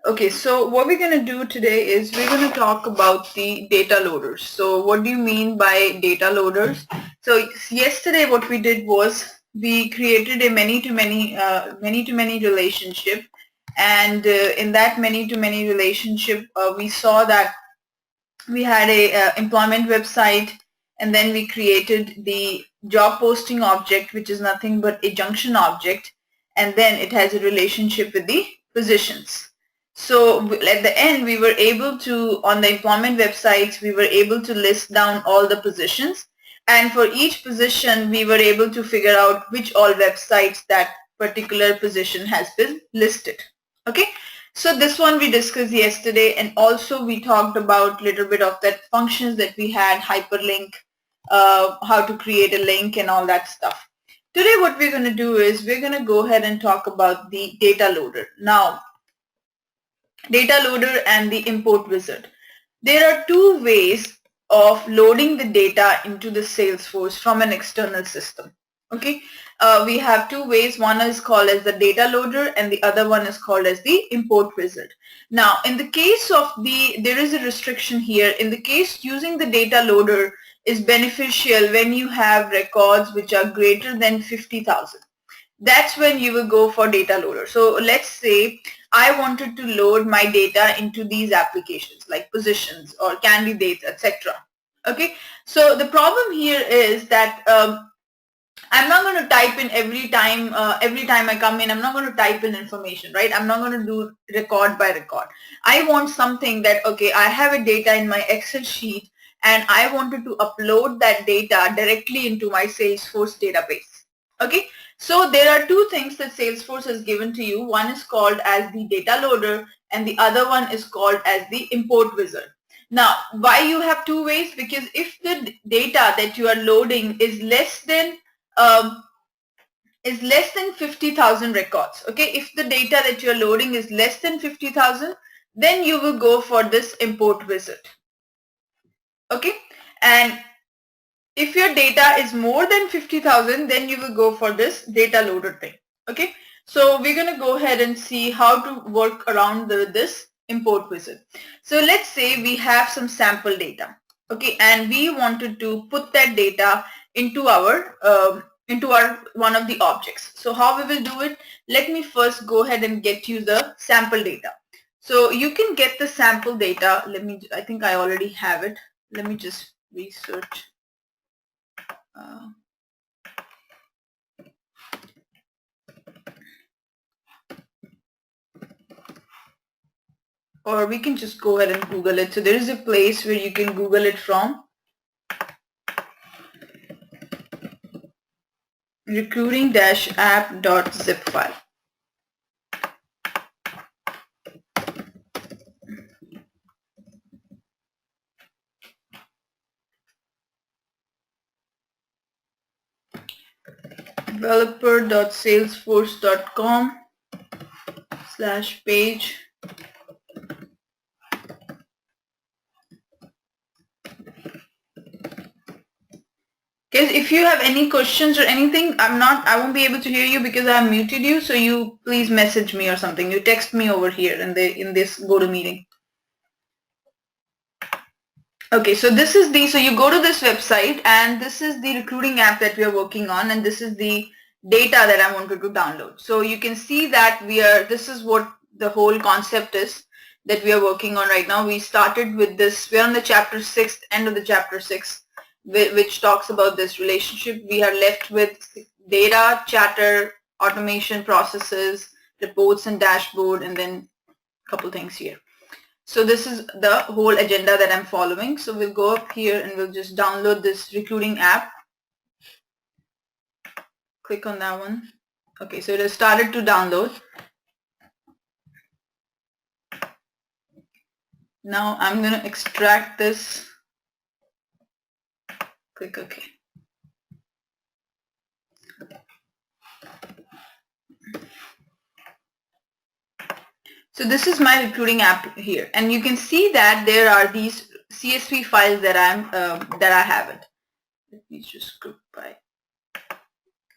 Okay, so what we're going to do today is we're going to talk about the data loaders. So what do you mean by data loaders? So yesterday what we did was we created a many-to-many relationship, and in that many-to-many relationship we saw that we had a employment website, and then we created the job posting object, which is nothing but a junction object, and then it has a relationship with the positions. So at the end we were able to, on the employment websites, we were able to list down all the positions, and for each position we were able to figure out which all websites that particular position has been listed. Okay, so this one we discussed yesterday, and also we talked about a little bit of that functions that we had, hyperlink, how to create a link and all that stuff. Today what we're going to do is we're going to go ahead and talk about the data loader. Now, data loader and the import wizard. There are two ways of loading the data into the Salesforce from an external system. Okay, we have two ways. One is called as the data loader and the other one is called as the import wizard. Now, in the case of there is a restriction here. In the case using the data loader is beneficial when you have records which are greater than 50,000. That's when you will go for data loader. So let's say I wanted to load my data into these applications like positions or candidates, etc. Okay, so the problem here is that I'm not going to type in every time I come in. I'm not going to type in information, right? I'm not going to do record by record. I want something that, okay, I have a data in my Excel sheet and I wanted to upload that data directly into my Salesforce database. Okay, so there are two things that Salesforce has given to you. One is called as the data loader and the other one is called as the import wizard. Now, why you have two ways? Because if the data that you are loading is less than 50,000 records, okay, if the data that you're loading is less than 50,000, then you will go for this import wizard. Okay, and if your data is more than 50,000, then you will go for this data loader thing. Okay, so we're going to go ahead and see how to work around this import wizard. So let's say we have some sample data, okay, and we wanted to put that data into our one of the objects. So how we will do it? Let me first go ahead and get you the sample data. So you can get the sample data. I think I already have it. Let me just research. Or we can just go ahead and Google it. So there is a place where you can Google it from. Recruiting-app.zip file. developer.salesforce.com/page. Guys, if you have any questions or anything, I won't be able to hear you because I have muted you. So you please message me or something. You text me over here in this GoToMeeting. Okay, so this is so you go to this website and this is the recruiting app that we are working on, and this is the data that I wanted to download. So you can see that this is what the whole concept is that we are working on right now. We started with this, we're on the chapter 6, end of the chapter 6, which talks about this relationship. We are left with data, chatter, automation processes, reports and dashboard, and then a couple things here. So this is the whole agenda that I'm following. So we'll go up here and we'll just download this recruiting app. Click on that one. Okay, so it has started to download. Now I'm going to extract this. Click OK. So this is my recruiting app here, and you can see that there are these CSV files that I have it. Let me just group by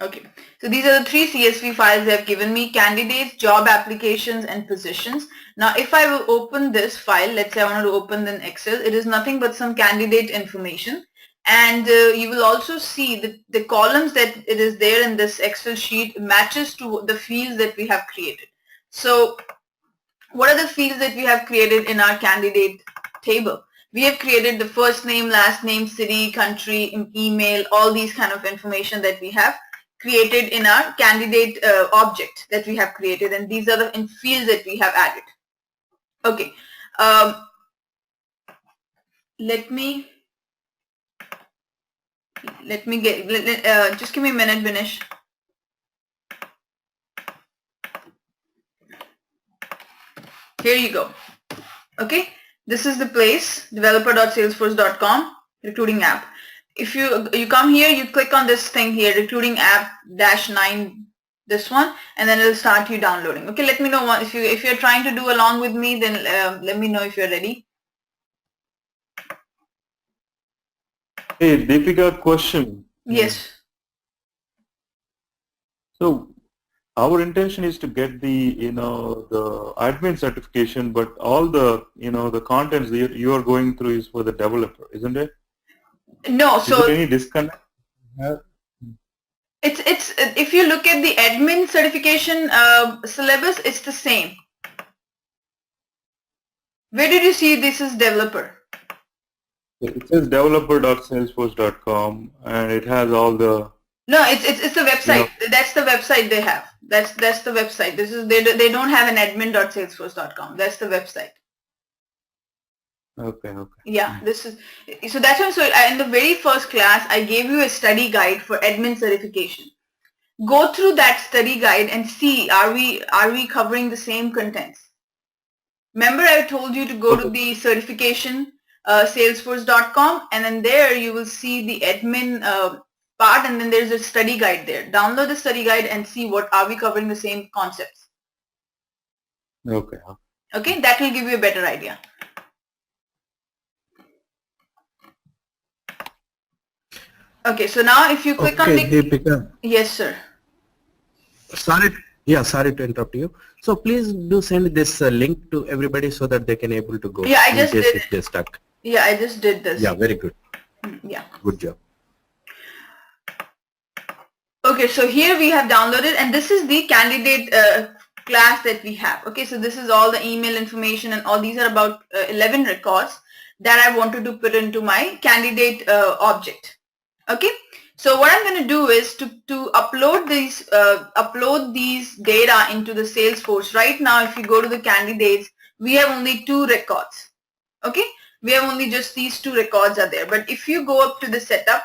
Okay, so these are the three CSV files they have given me: candidates, job applications, and positions. Now, if I will open this file, let's say I want to open in Excel, it is nothing but some candidate information. And you will also see that the columns that it is there in this Excel sheet matches to the fields that we have created. So what are the fields that we have created in our candidate table? We have created the first name, last name, city, country, email, all these kind of information that we have created in our candidate object that we have created, and these are the fields that we have added. Okay, let me get, just give me a minute, Vinesh. Here you go. Okay, this is the place, developer.salesforce.com, recruiting app. If you come here, you click on this thing here, recruiting app -9, this one, and then it'll start you downloading. Okay, let me know if you're trying to do along with me, then let me know if you're ready. Hey, Deepika, question. Yes. So our intention is to get the the admin certification, but all the the contents you are going through is for the developer, isn't it? No, so is there any disconnect? It's if you look at the admin certification syllabus, it's the same. Where did you see this is developer? It says developer.salesforce.com, and it has all the. No, it's the website. That's the website they have. That's the website. This is they don't have an admin.salesforce.com. That's the website. Okay. Yeah, this is so that's why. So in the very first class, I gave you a study guide for admin certification. Go through that study guide and see are we covering the same contents. Remember, I told you to go to the certification salesforce.com, and then there you will see the admin part, and then there's a study guide there. Download the study guide and see what are we covering the same concepts. Okay. Okay, that will give you a better idea. Okay, so now if you click on the Deepika. Yes, sir. Sorry to interrupt you. So please do send this link to everybody so that they can able to go. Yeah, I just did. If they're stuck. Yeah, I just did this. Yeah, very good. Yeah. Good job. Okay, so here we have downloaded, and this is the candidate class that we have. Okay, so this is all the email information, and all these are about 11 records that I wanted to put into my candidate object. Okay, so what I'm going to do is to upload these data into the Salesforce. Right now, if you go to the candidates, we have only 2 records. Okay, we have only just these 2 records are there. But if you go up to the setup,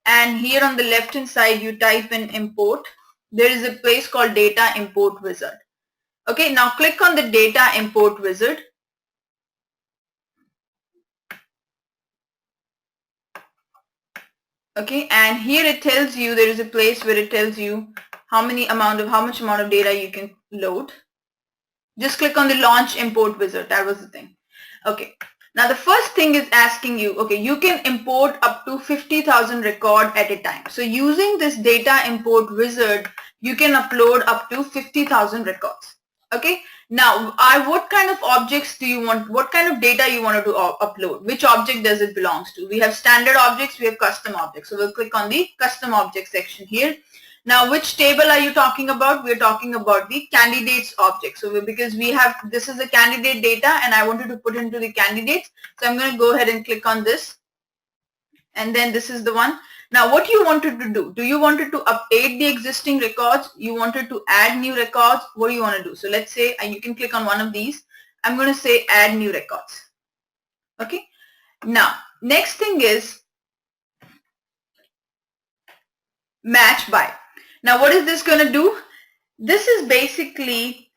and here on the left hand side you type in import, there is a place called data import wizard. Okay, now click on the data import wizard. Okay, and here it tells you, there is a place where it tells you how much amount of data you can load. Just click on the launch import wizard. That was the thing. Okay, now the first thing is asking you, okay, you can import up to 50,000 record at a time. So using this data import wizard, you can upload up to 50,000 records. Okay, now what kind of objects do you want, what kind of data you want to upload? Which object does it belongs to? We have standard objects, we have custom objects. So we'll click on the custom object section here. Now, which table are you talking about? We're talking about the candidates object. So because we have, this is the candidate data and I wanted to put into the candidates. So I'm going to go ahead and click on this. And then this is the one. Now, what you wanted to do? Do you wanted to update the existing records? You wanted to add new records? What do you want to do? So let's say you can click on one of these. I'm going to say add new records. Okay. Now, next thing is match by. Now, what is this going to do? This is basically,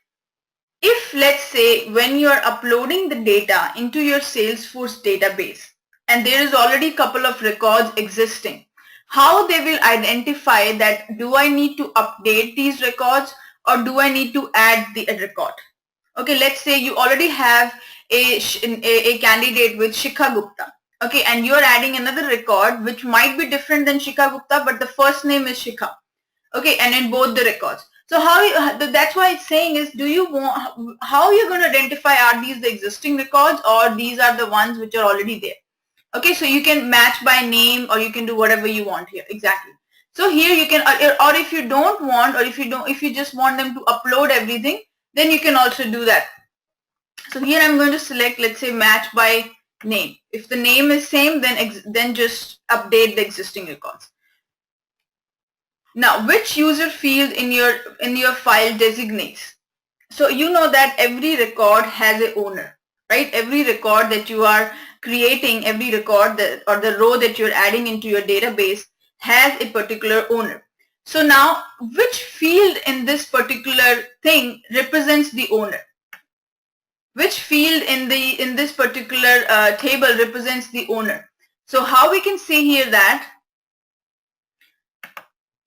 if let's say when you are uploading the data into your Salesforce database and there is already a couple of records existing, how they will identify that do I need to update these records or do I need to add the record? Okay, let's say you already have a candidate with Shikha Gupta. Okay, and you're adding another record which might be different than Shikha Gupta, but the first name is Shikha. Okay, and in both the records. So that's why it's saying is, do you want, how are you going to identify, are these the existing records or these are the ones which are already there? Okay, so you can match by name or you can do whatever you want here. Exactly. So here you can, or if you don't want, or if you just want them to upload everything, then you can also do that. So here I'm going to select, let's say, match by name. If the name is same, then just update the existing records. Now, which user field in your file designates? So you know that every record has an owner, right? Every record that you are creating, every record or the row that you're adding into your database has a particular owner. So now, which field in this particular thing represents the owner? Which field in this particular table represents the owner? So how we can say here that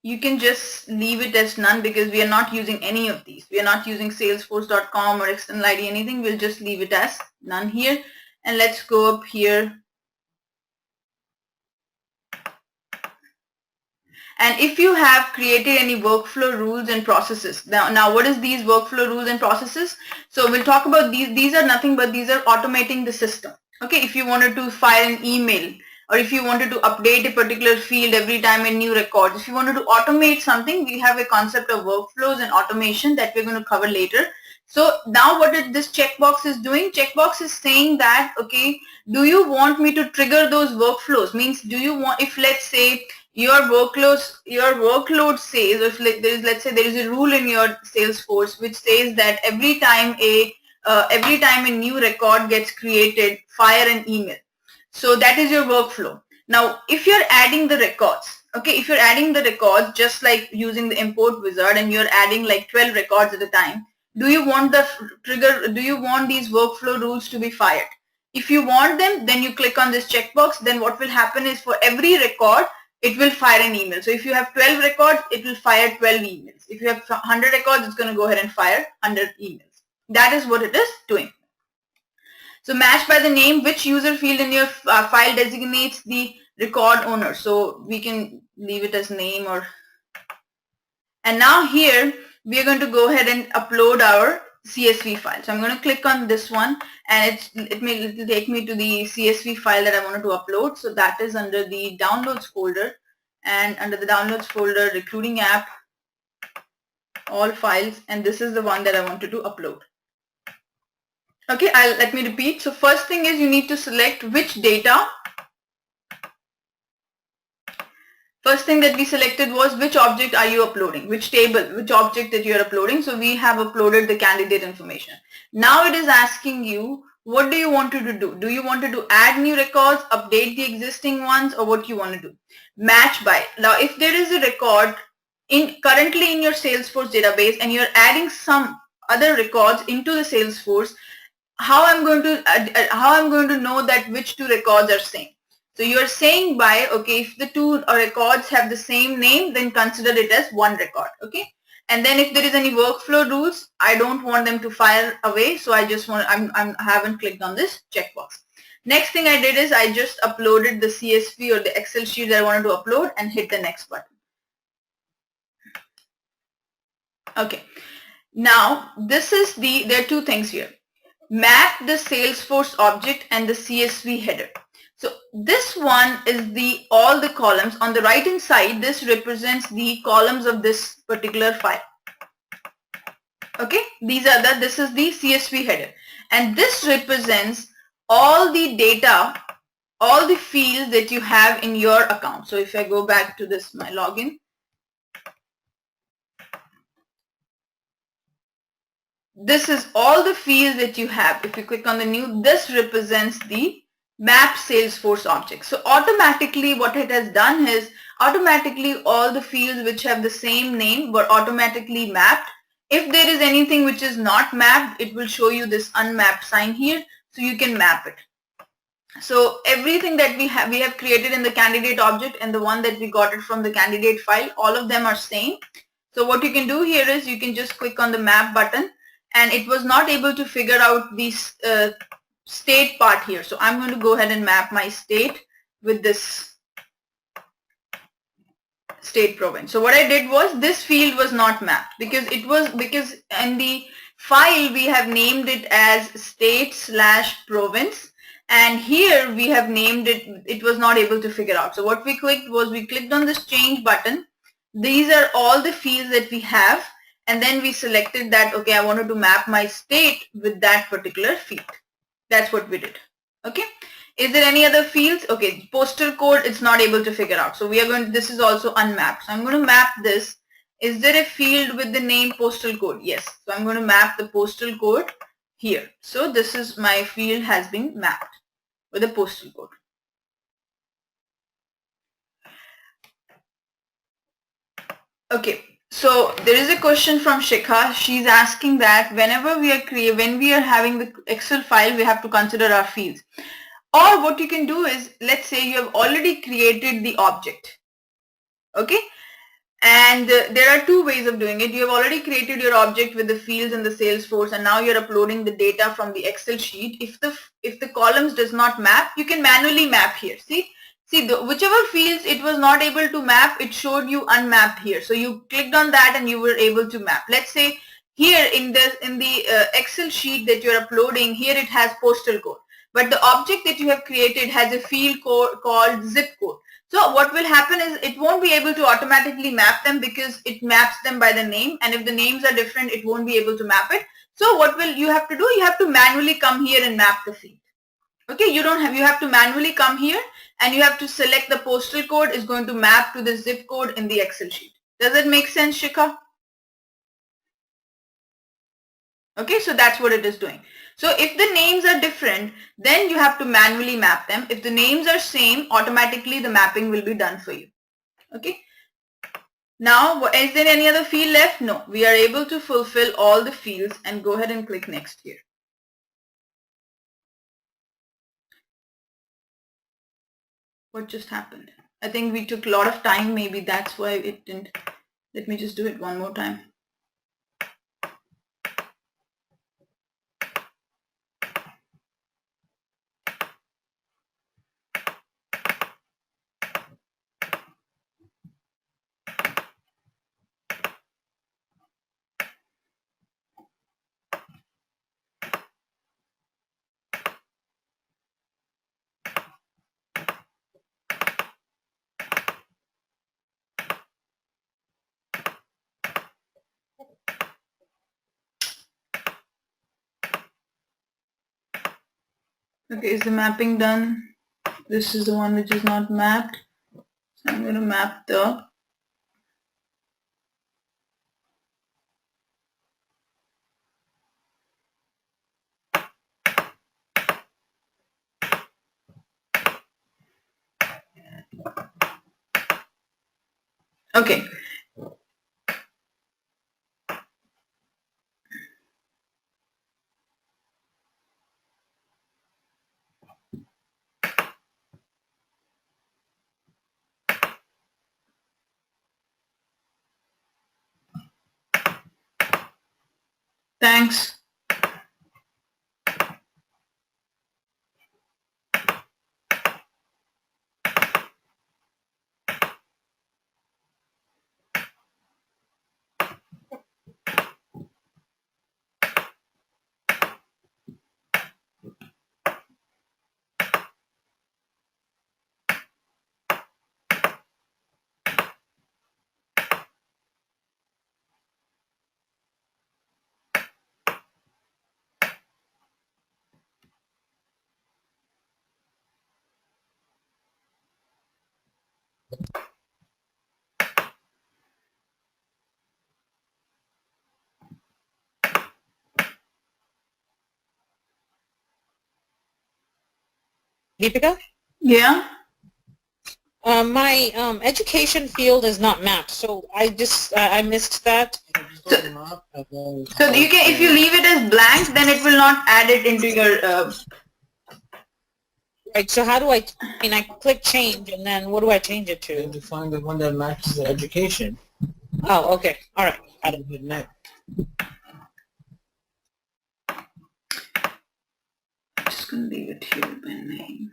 you can just leave it as none because we are not using any of these. We are not using salesforce.com or external ID, anything. We'll just leave it as none here. And let's go up here. And if you have created any workflow rules and processes, now what is these workflow rules and processes? So we'll talk about these. These are nothing but these are automating the system. Okay, if you wanted to file an email, or if you wanted to update a particular field every time a new record, if you wanted to automate something, we have a concept of workflows and automation that we're going to cover later. So now what this checkbox is doing? Checkbox is saying that, okay, do you want me to trigger those workflows? Means, do you want, if let's say your workload says, or if let's say there is a rule in your Salesforce which says that every time a new record gets created, fire an email. So that is your workflow. Now, if you're adding the records, okay, if you're adding the records just like using the import wizard and you're adding like 12 records at a time, do you want the trigger, do you want these workflow rules to be fired? If you want them, then you click on this checkbox. Then what will happen is for every record, it will fire an email. So if you have 12 records, it will fire 12 emails. If you have 100 records, it's going to go ahead and fire 100 emails. That is what it is doing. So match by the name, which user field in your file designates the record owner. So we can leave it as name or. And now here we are going to go ahead and upload our CSV file. So I'm going to click on this one, and it will take me to the CSV file that I wanted to upload. So that is under the downloads folder, and under the downloads folder, recruiting app, all files, and this is the one that I wanted to upload. Okay, let me repeat. So first thing is you need to select which data. First thing that we selected was which object are you uploading, which table, which object that you are uploading. So we have uploaded the candidate information. Now it is asking you, what do you want to do? Do you want to add new records, update the existing ones, or what you want to do? Match by. Now if there is a record currently in your Salesforce database and you're adding some other records into the Salesforce, how I'm going to know that which two records are same. So you're saying by, okay, if the two records have the same name, then consider it as one record. Okay, and then if there is any workflow rules, I don't want them to fire away, so I just want, I haven't clicked on this checkbox. Next thing I did is I just uploaded the CSV or the Excel sheet that I wanted to upload and hit the next button. Okay, now this is there are two things here. Map the Salesforce object and the CSV header. So this one is all the columns on the right hand side. This represents the columns of this particular file. Okay, this is the CSV header, and this represents all the data, all the fields that you have in your account. So if I go back to this, my login, this is all the fields that you have. If you click on the new, this represents the map Salesforce object. So automatically what it has done is automatically all the fields which have the same name were automatically mapped. If there is anything which is not mapped, it will show you this unmapped sign here, so you can map it. So everything that we have created in the candidate object and the one that we got it from the candidate file, all of them are same. So what you can do here is you can just click on the map button, and it was not able to figure out this state part here. So I'm going to go ahead and map my state with this state province. So what I did was this field was not mapped because in the file we have named it as state/province, and here we have named it was not able to figure out. So what we clicked was we clicked on this change button. These are all the fields that we have, and then we selected that, okay, I wanted to map my state with that particular field. That's what we did. Okay. Is there any other fields? Okay, postal code it's not able to figure out. So we are going, this is also unmapped. So I'm going to map this. Is there a field with the name postal code? Yes. So I'm going to map the postal code here. So this is my field has been mapped with a postal code. Okay, so there is a question from Shikha. She's asking that whenever when we are having the Excel file, we have to consider our fields. Or what you can do is, let's say you have already created the object. Okay, and there are two ways of doing it. You have already created your object with the fields in the Salesforce, and now you're uploading the data from the Excel sheet. If the columns does not map, you can manually map here. See, whichever fields it was not able to map, it showed you unmapped here. So you clicked on that and you were able to map. Let's say here in the Excel sheet that you're uploading, here it has postal code, but the object that you have created has a field called zip code. So what will happen is it won't be able to automatically map them because it maps them by the name, and if the names are different, it won't be able to map it. So what will you have to do? You have to manually come here and map the field. Okay, you have to manually come here and you have to select the postal code is going to map to the zip code in the Excel sheet. Does it make sense, Shikha? Okay, so that's what it is doing. So if the names are different, then you have to manually map them. If the names are same, automatically the mapping will be done for you. Okay. Now, is there any other field left? No, we are able to fulfill all the fields, and go ahead and click next here. What just happened? I think we took a lot of time. Maybe that's why it didn't. Let me just do it one more time. Okay, is the mapping done? This is the one which is not mapped. So I'm going to map the okay. Thanks. Deepika? Yeah. My education field is not mapped, so I missed that. So you can, if you leave it as blank, then it will not add it into your. Right. So how do I click change, and then what do I change it to? To find the one that matches the education. Oh, okay. All right. Got it. Next. I'm just gonna leave it here by name.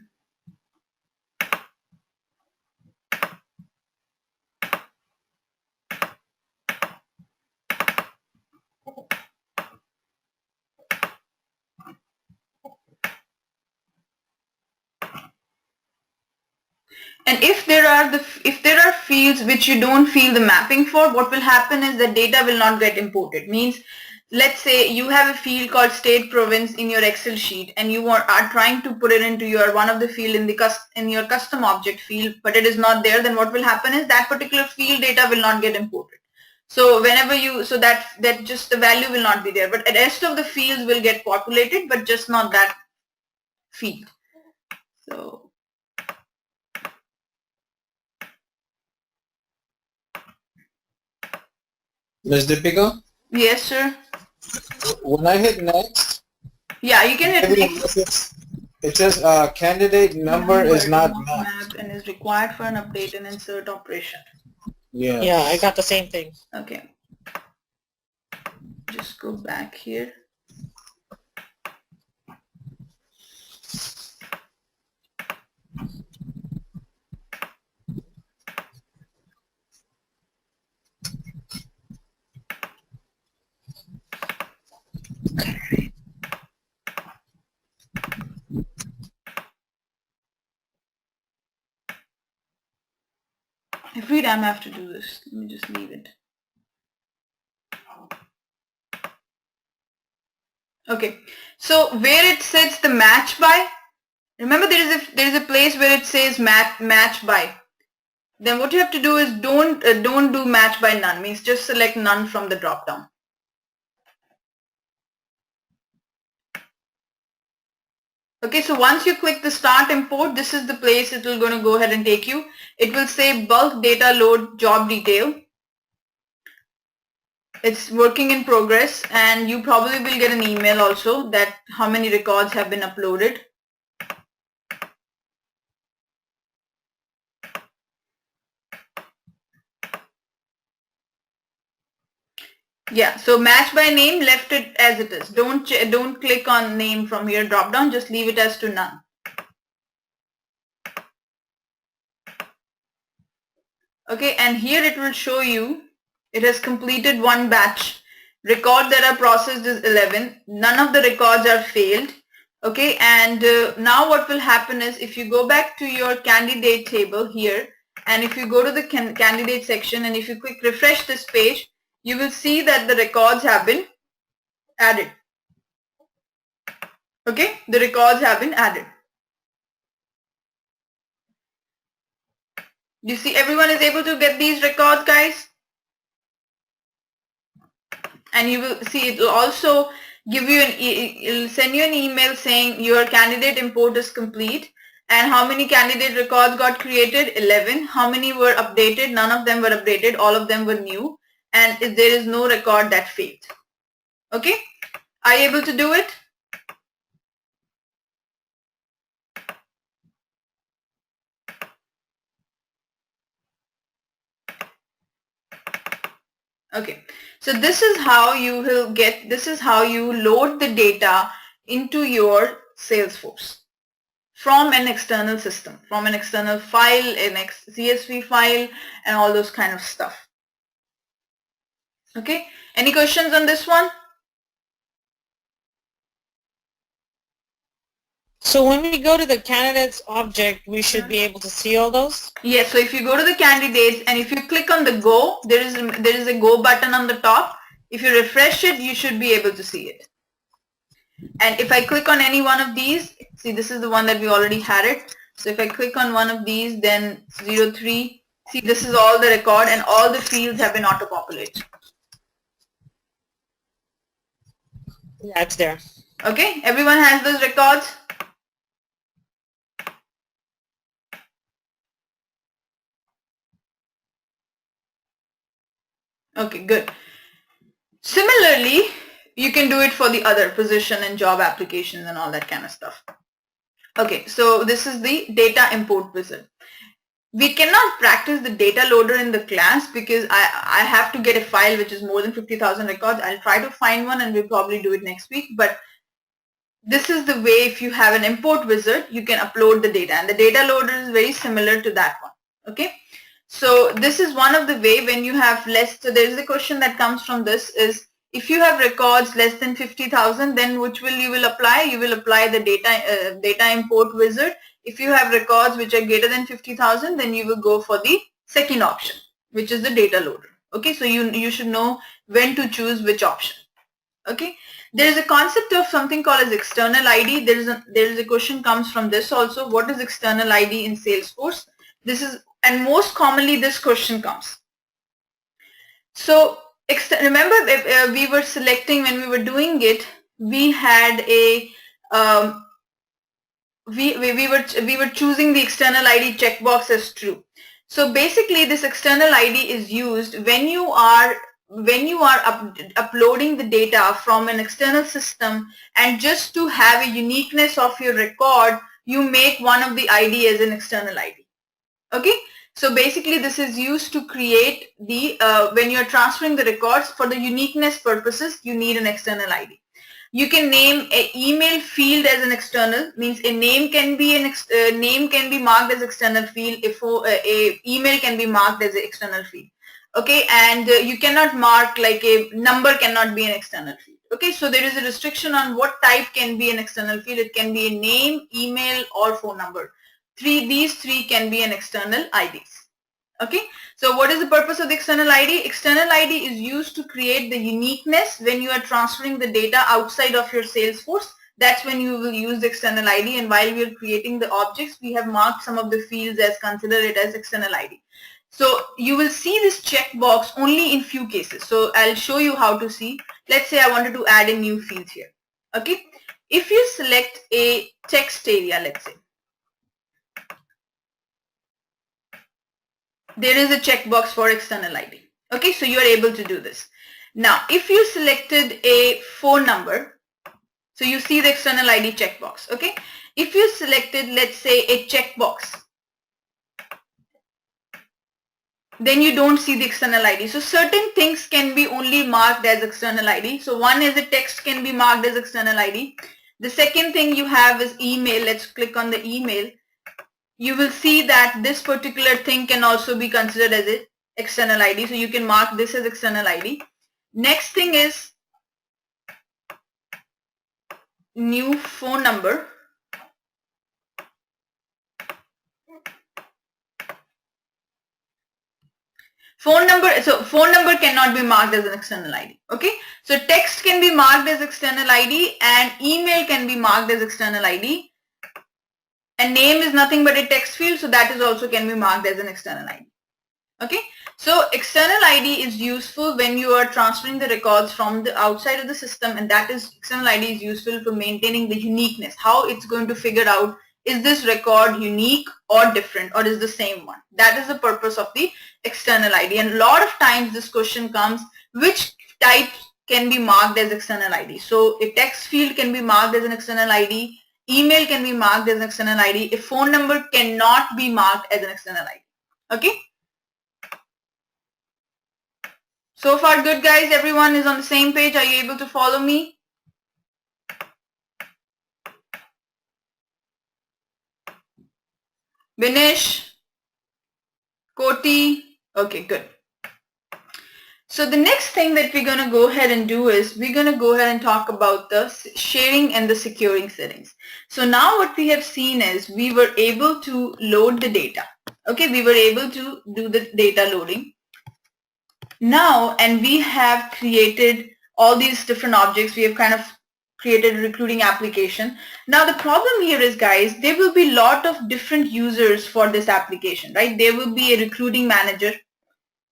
And if there are fields which you don't feel the mapping for, what will happen is the data will not get imported. Means, let's say you have a field called state province in your Excel sheet, and you are trying to put it into your one of the field in your custom object field, but it is not there. Then what will happen is that particular field data will not get imported. So whenever that just the value will not be there, but the rest of the fields will get populated, but just not that field. So. Ms. Deepika, Yes, sir. when I hit next, Yeah, you can hit next. it says candidate number is not mapped. mapped and is required for an update and insert operation. Yeah. Yeah, I got the same thing. Okay. Just go back here. Every time I have to do this. Let me just leave it. Okay. So where it says the match by, remember there is a place where it says match by. Then what you have to do is don't do match by none. Means just select none from the drop down. Okay, so once you click the start import, this is the place it will going to go ahead and take you. It will say bulk data load job detail. It's working in progress, and you probably will get an email also that how many records have been uploaded. Yeah, so match by name, left it as it is. Don't click on name from here drop down, just leave it as to none. Okay, and here it will show you it has completed one batch. Record that are processed is 11. None of the records are failed. Okay, and now what will happen is if you go back to your candidate table here, and if you go to the candidate section, and if you quick refresh this page, you will see that the records have been added. Okay, the records have been added. You see everyone is able to get these records, guys? And you will see it will also give you it'll send you an email saying your candidate import is complete, and how many candidate records got created? 11. How many were updated? None of them were updated, all of them were new, and if there is no record that failed. Okay, are you able to do it? Okay, so this is how you will get, this is how you load the data into your Salesforce from an external system, from an external file, an CSV file, and all those kind of stuff. Okay, any questions on this one? So when we go to the candidates object, we should be able to see all those? Yes, so if you go to the candidates and if you click on the go, there is a go button on the top. If you refresh it, you should be able to see it. And if I click on any one of these, see this is the one that we already had it. So if I click on one of these, then 03, see this is all the record and all the fields have been auto-populated. Yeah, it's there. Okay, everyone has those records? Okay, good. Similarly, you can do it for the other position and job applications and all that kind of stuff. Okay, so this is the data import wizard. We cannot practice the data loader in the class because I have to get a file which is more than 50,000 records. I'll try to find one and we'll probably do it next week. But this is the way, if you have an import wizard, you can upload the data, and the data loader is very similar to that one. Okay. So this is one of the way when you have less, so there is a question that comes from this is if you have records less than 50,000, then which will you will apply? You will apply the data import wizard. If you have records which are greater than 50,000, then you will go for the second option, which is the data loader. Okay, so you should know when to choose which option. Okay, there is a concept of something called as external ID. There is a question comes from this also. What is external ID in Salesforce? This is, and most commonly this question comes. So remember, we were selecting when we were doing it. We had a we were choosing the external ID checkbox as true. So basically, this external ID is used when you are uploading the data from an external system, and just to have a uniqueness of your record, you make one of the ID as an external ID. Okay, so basically this is used to create the when you're transferring the records for the uniqueness purposes, you need an external ID. You can name an email field as an external, means a name can be name can be marked as external field. If a email can be marked as an external field. Okay, and you cannot mark like a number cannot be an external field. Okay, so there is a restriction on what type can be an external field. It can be a name, email, or phone number. These three can be an external IDs. Okay, so what is the purpose of the external ID? External ID is used to create the uniqueness when you are transferring the data outside of your Salesforce. That's when you will use the external ID, and while we are creating the objects, we have marked some of the fields as consider it as external ID. So you will see this checkbox only in few cases. So I'll show you how to see. Let's say I wanted to add a new field here. Okay, if you select a text area, let's say, there is a checkbox for external ID. Okay, so you are able to do this. Now, if you selected a phone number, so you see the external ID checkbox. Okay, if you selected, let's say, a checkbox, then you don't see the external ID. So certain things can be only marked as external ID. So one is the text can be marked as external ID. The second thing you have is email. Let's click on the email. You will see that this particular thing can also be considered as an external ID. So you can mark this as external ID. Next thing is new phone number. Phone number cannot be marked as an external ID. Okay, so text can be marked as external ID, and email can be marked as external ID. And name is nothing but a text field, so that is also can be marked as an external ID. Okay, so external ID is useful when you are transferring the records from the outside of the system, and that is external ID is useful for maintaining the uniqueness. How it's going to figure out, is this record unique or different, or is the same one? That is the purpose of the external ID. And a lot of times this question comes, which type can be marked as external ID? So a text field can be marked as an external ID, email can be marked as an external ID, a phone number cannot be marked as an external ID. Okay, so far good, guys? Everyone is on the same page? Are you able to follow me? Vinish, Koti? Okay, good. So the next thing that we're going to go ahead and do is we're going to go ahead and talk about the sharing and the securing settings. So now what we have seen is we were able to load the data. Okay, we were able to do the data loading. Now, and we have created all these different objects. We have kind of created a recruiting application. Now the problem here is, guys, there will be a lot of different users for this application, right? There will be a recruiting manager,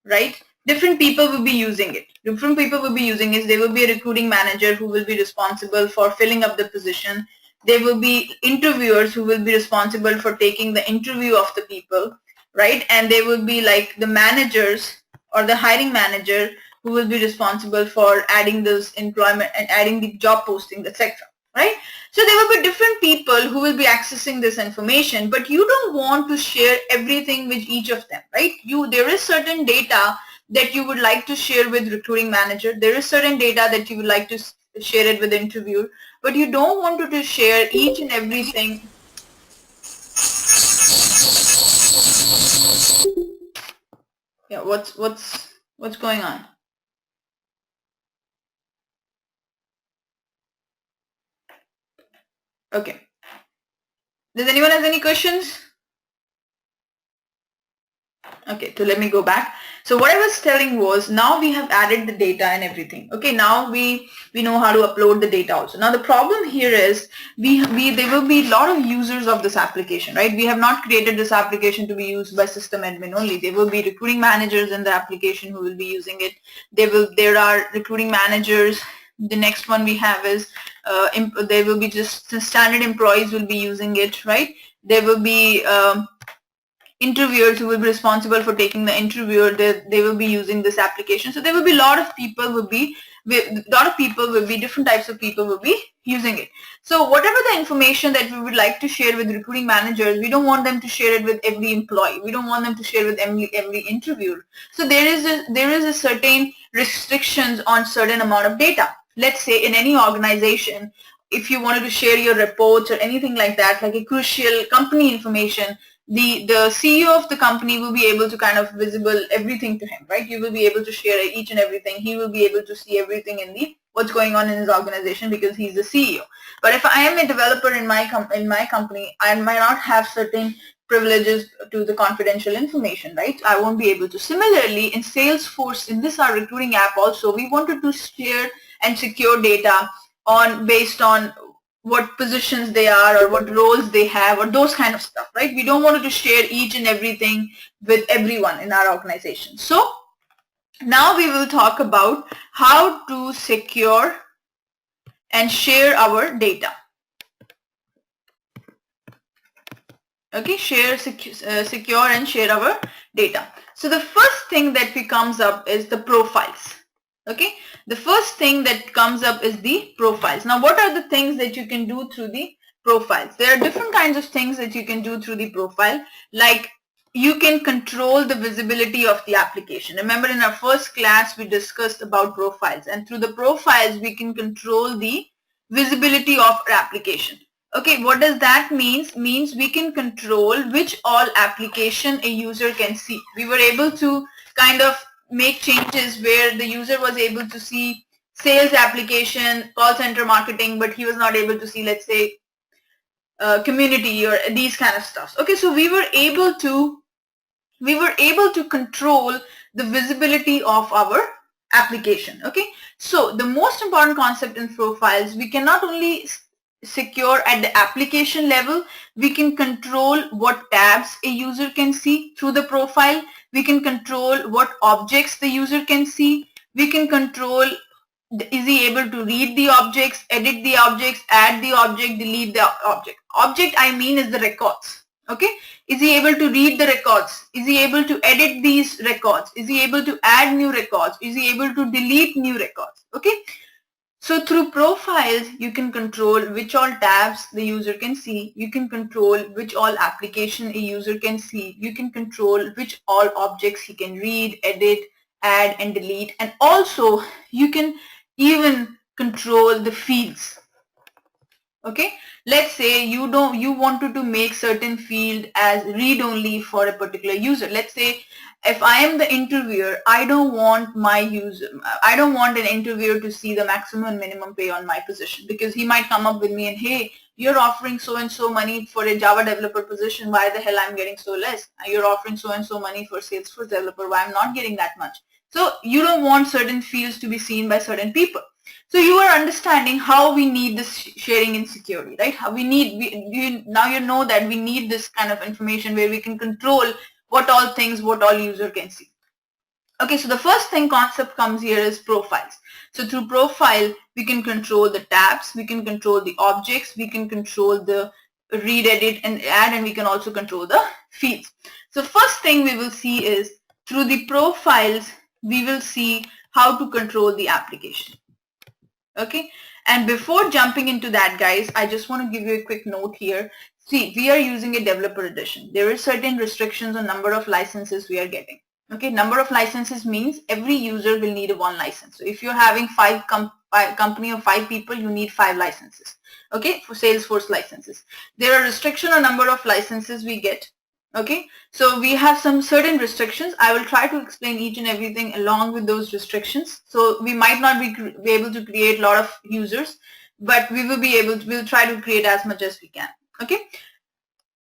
right? Different people will be using it. Different people will be using it. There will be a recruiting manager who will be responsible for filling up the position. There will be interviewers who will be responsible for taking the interview of the people, right? And there will be like the managers or the hiring manager who will be responsible for adding this employment and adding the job posting, etc. Right? So there will be different people who will be accessing this information, but you don't want to share everything with each of them, right? There is certain data that you would like to share with recruiting manager. There is certain data that you would like to share it with the interviewer, but you don't want to share each and everything. Yeah, what's going on? Okay. Does anyone have any questions? Okay, so let me go back. So what I was telling was, now we have added the data and everything. Okay, now we know how to upload the data also. Now the problem here is there will be a lot of users of this application, right? We have not created this application to be used by system admin only. There will be recruiting managers in the application who will be using it. There are recruiting managers. The next one we have is there will be just the standard employees will be using it, right? There will be interviewers who will be responsible for taking the interview. They will be using this application. So there will be a lot of people different types of people will be using it. So whatever the information that we would like to share with recruiting managers, we don't want them to share it with every employee. We don't want them to share with every interviewer. So there is a certain restrictions on certain amount of data. Let's say in any organization, if you wanted to share your reports or anything like that, like a crucial company information, the CEO of the company will be able to kind of visible everything to him, right? You will be able to share each and everything. He will be able to see everything in what's going on in his organization because he's the CEO. But if I am a developer in my company, I might not have certain privileges to the confidential information, right? I won't be able to. Similarly, in Salesforce, in our recruiting app also, we wanted to share and secure data based on what positions they are or what roles they have or those kind of stuff, right? We don't want to share each and everything with everyone in our organization. So now we will talk about how to secure and share our data. Okay, secure and share our data. So the first thing that comes up is the profiles. Okay, the first thing that comes up is the profiles. Now, what are the things that you can do through the profiles? There are different kinds of things that you can do through the profile, like you can control the visibility of the application. Remember, in our first class, we discussed about profiles, and through the profiles, we can control the visibility of our application. Okay, what does that mean? Means we can control which all application a user can see. We were able to kind of make changes where the user was able to see sales application, call center marketing, but he was not able to see, let's say, community or these kind of stuff. Okay, so we were able to control the visibility of our application. Okay, so the most important concept in profiles, we can not only secure at the application level, we can control what tabs a user can see through the profile. We can control what objects the user can see. We can control, is he able to read the objects, edit the objects, add the object, delete the object. Object, I mean, is the records. Okay, is he able to read the records? Is he able to edit these records? Is he able to add new records? Is he able to delete new records? Okay, so through profiles, you can control which all tabs the user can see. You can control which all application a user can see. You can control which all objects he can read, edit, add, and delete. And also, you can even control the fields. Okay, let's say you wanted to make certain field as read only for a particular user. Let's say if I am the interviewer, I don't want an interviewer to see the maximum and minimum pay on my position, because he might come up with me and, hey, you're offering so and so money for a Java developer position. Why the hell I'm getting so less? You're offering so and so money for Salesforce developer. Why I'm not getting that much? So you don't want certain fields to be seen by certain people. So you are understanding how we need this sharing and security, right? How now you know that we need this kind of information where we can control what all user can see. Okay, so the first thing concept comes here is profiles. So through profile, we can control the tabs, we can control the objects, we can control the read, edit, and add, and we can also control the fields. So first thing we will see is through the profiles, we will see how to control the application. Okay, and before jumping into that, guys, I just want to give you a quick note here. See, we are using a developer edition. There are certain restrictions on number of licenses we are getting. Okay, number of licenses means every user will need one license. So if you're having company of 5 people, you need 5 licenses. Okay, for Salesforce licenses. There are restrictions on number of licenses we get. Okay, so we have some certain restrictions. I will try to explain each and everything along with those restrictions. So we might not be able to create a lot of users, but we'll try to create as much as we can. Okay,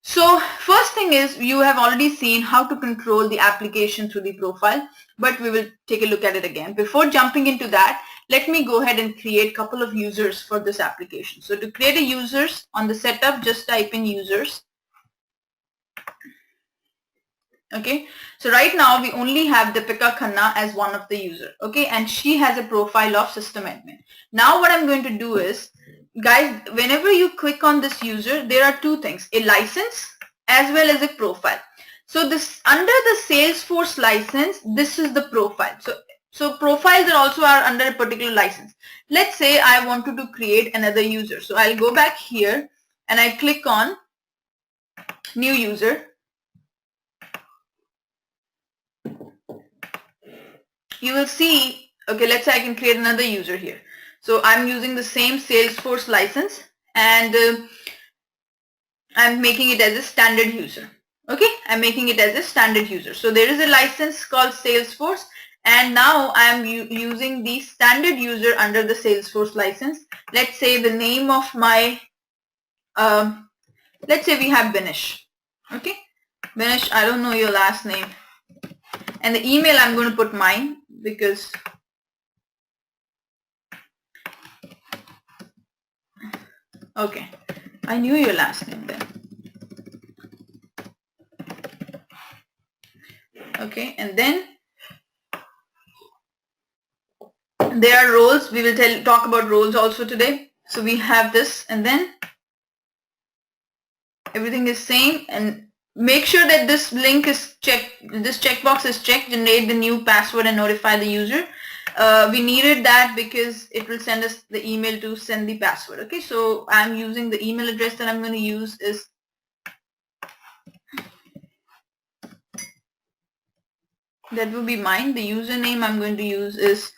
So first thing is you have already seen how to control the application through the profile, but we will take a look at it again. Before jumping into that, let me go ahead and create a couple of users for this application. So to create a users on the setup, just type in users. Okay, so right now we only have Deepika Khanna as one of the user. Okay, and she has a profile of system admin. Now what I'm going to do is, guys, whenever you click on this user, there are two things, a license as well as a profile. So this under the Salesforce license, this is the profile. So profiles are also under a particular license. Let's say I wanted to create another user. So I'll go back here and I click on new user. You will see, okay, let's say I can create another user here. So I'm using the same Salesforce license and I'm making it as a standard user. Okay, I'm making it as a standard user. So there is a license called Salesforce, and now I'm using the standard user under the Salesforce license. Let's say the name of my, let's say we have Binish. Okay, Binish, I don't know your last name. And the email I'm going to put mine because okay, I knew your last name then. Okay, and then there are roles. We will talk about roles also today. So we have this, and then everything is same, and make sure that this link is checked, this checkbox is checked, generate the new password and notify the user. We needed that because it will send us the email to send the password. Okay, so I'm using the email address that I'm going to use is that will be mine. The username I'm going to use is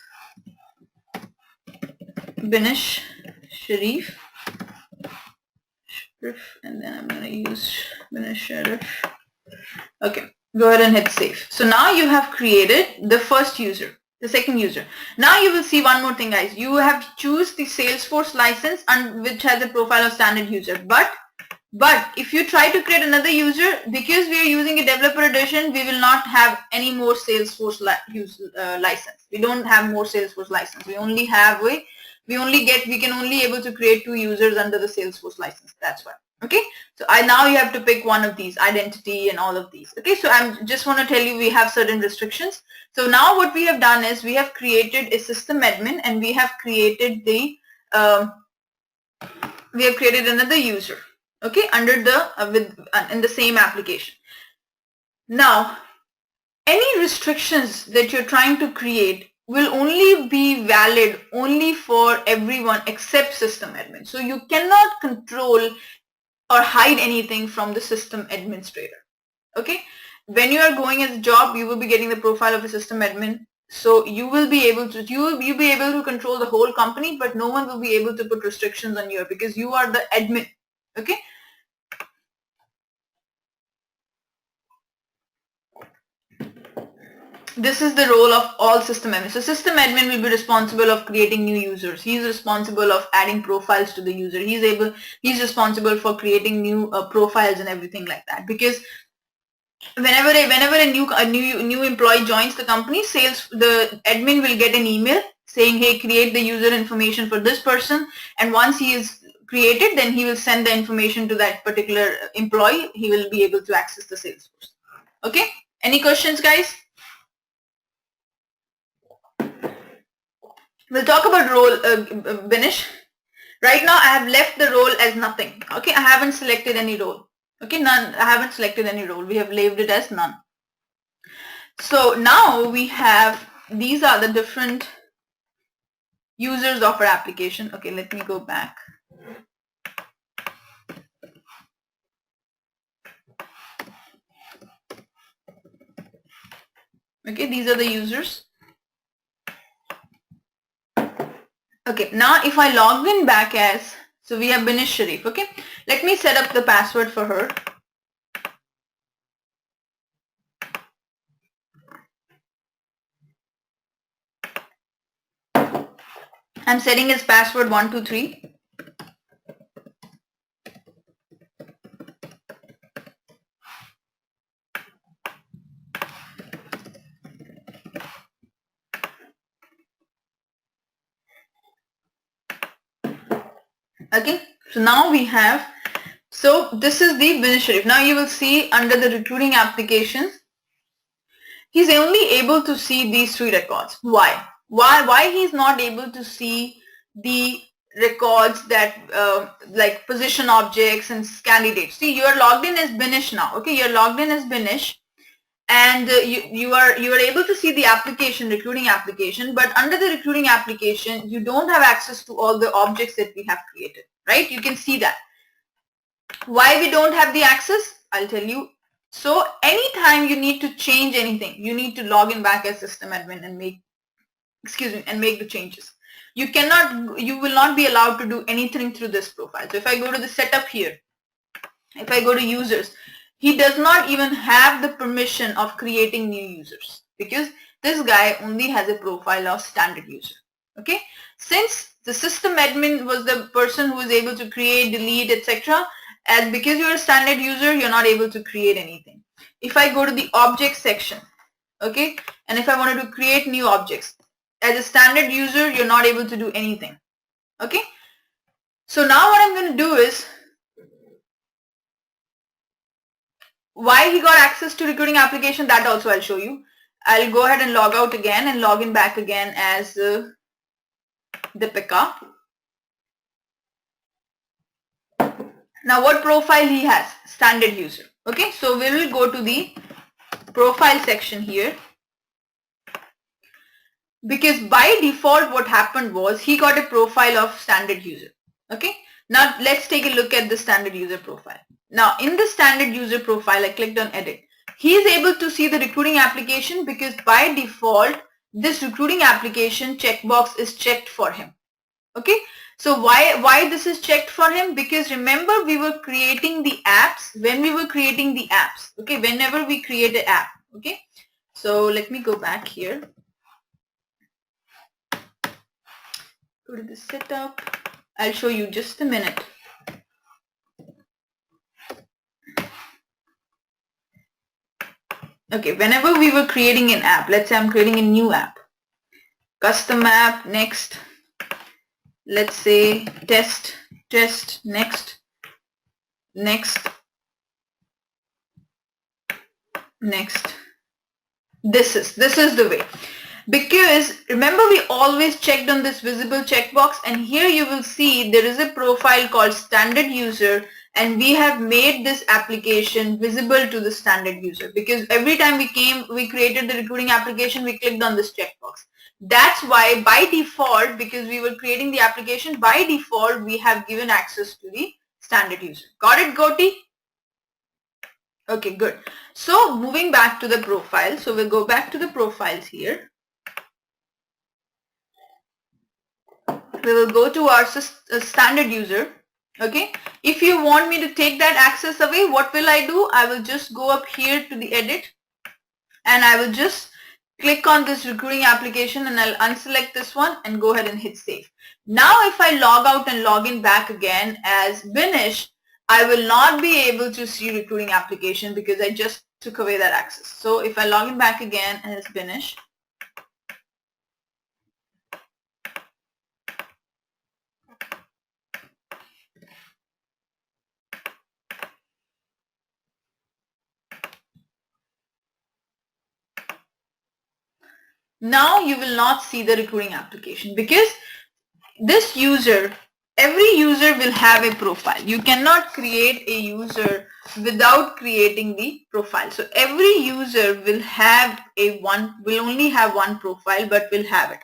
Binish Sharif, and then I'm going to use Binish Sharif. Okay, go ahead and hit save. So now you have created the first user, the second user. Now you will see one more thing, guys. You have choose the Salesforce license and which has a profile of standard user. But if you try to create another user, because we are using a developer edition, we will not have any more Salesforce license. We don't have more Salesforce license. We only have we can only able to create 2 users under the Salesforce license. That's why. Okay, so now you have to pick one of these, identity and all of these. Okay, so I just want to tell you we have certain restrictions. So now what we have done is we have created a system admin and we have created the we have created another user. Okay, under the in the same application. Now, any restrictions that you're trying to create will only be valid only for everyone except system admin. So you cannot control or hide anything from the system administrator. Okay, when you are going as a job, you will be getting the profile of a system admin. So you will be able to you'll be able to control the whole company, but no one will be able to put restrictions on you because you are the admin. Okay. This is the role of all system admin. So system admin will be responsible of creating new users. He's responsible of adding profiles to the user. He's responsible for creating new profiles and everything like that. Because whenever a new employee joins the company, the admin will get an email saying, hey, create the user information for this person. And once he is created, then he will send the information to that particular employee. He will be able to access the Salesforce. Okay. Any questions, guys? We'll talk about role, Binish. Right now, I have left the role as nothing. Okay, I haven't selected any role. Okay, none. I haven't selected any role. We have labeled it as none. So now we have, these are the different users of our application. Okay, let me go back. Okay, these are the users. Okay, now if I log in back as, so we have Binish Sharif. Okay, let me set up the password for her. I'm setting his password 123. Okay, so now we have, so this is the Bin Sharif. Now you will see under the recruiting applications, he's only able to see these 3 records. Why? Why he's not able to see the records that like position objects and candidates? See, you are logged in as Binish now. Okay, you're logged in as Binish, and you are able to see the application, recruiting application, but under the recruiting application, you don't have access to all the objects that we have created, right? You can see that. Why we don't have the access? I'll tell you. So anytime you need to change anything, you need to log in back as system admin and make the changes. You will not be allowed to do anything through this profile. So if I go to the setup here, if I go to users, he does not even have the permission of creating new users because this guy only has a profile of standard user. Okay, since the system admin was the person who was able to create, delete, etc., and because you're a standard user, you're not able to create anything. If I go to the object section, okay, and if I wanted to create new objects, as a standard user, you're not able to do anything. Okay, so now what I'm going to do is, why he got access to recruiting application, that also I'll show you. I'll go ahead and log out again and log in back again as Deepika. Now what profile he has? Standard user. Okay, so we will go to the profile section here, because by default what happened was he got a profile of standard user. Okay, now let's take a look at the standard user profile. Now in the standard user profile, I clicked on edit. He is able to see the recruiting application because by default this recruiting application checkbox is checked for him. Okay, so why this is checked for him? Because remember, we were creating the apps when we were creating the apps. Okay, whenever we create an app. Okay, so let me go back here. Go to the setup. I'll show you just a minute. Okay, whenever we were creating an app, let's say I'm creating a new app, custom app, next, let's say test, next, this is the way. Because remember, we always checked on this visible checkbox, and here you will see there is a profile called standard user, and we have made this application visible to the standard user, because every time we created the recruiting application, we clicked on this checkbox. That's why by default, because we were creating the application, by default we have given access to the standard user. Got it, Goti? Okay, good. So moving back to the profile, so we'll go back to the profiles here. We will go to our standard user. Okay, if you want me to take that access away, what will I do? I will just go up here to the edit, and I will just click on this recruiting application, and I'll unselect this one and go ahead and hit save. Now if I log out and log in back again as Binish, I will not be able to see recruiting application because I just took away that access. So if I log in back again as Binish, now you will not see the recruiting application, because this user, every user will have a profile. You cannot create a user without creating the profile. So every user will have will only have one profile, but will have it.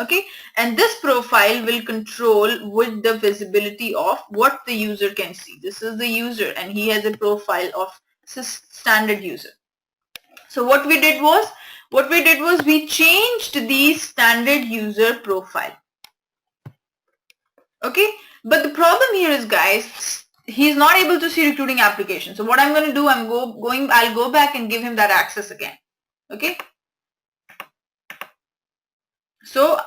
Okay, and this profile will control with the visibility of what the user can see. This is the user, and he has a profile of standard user. So what we did was we changed the standard user profile. Okay, but the problem here is, guys, he's not able to see recruiting application. So what I'm going to do, I'll go back and give him that access again. Okay, so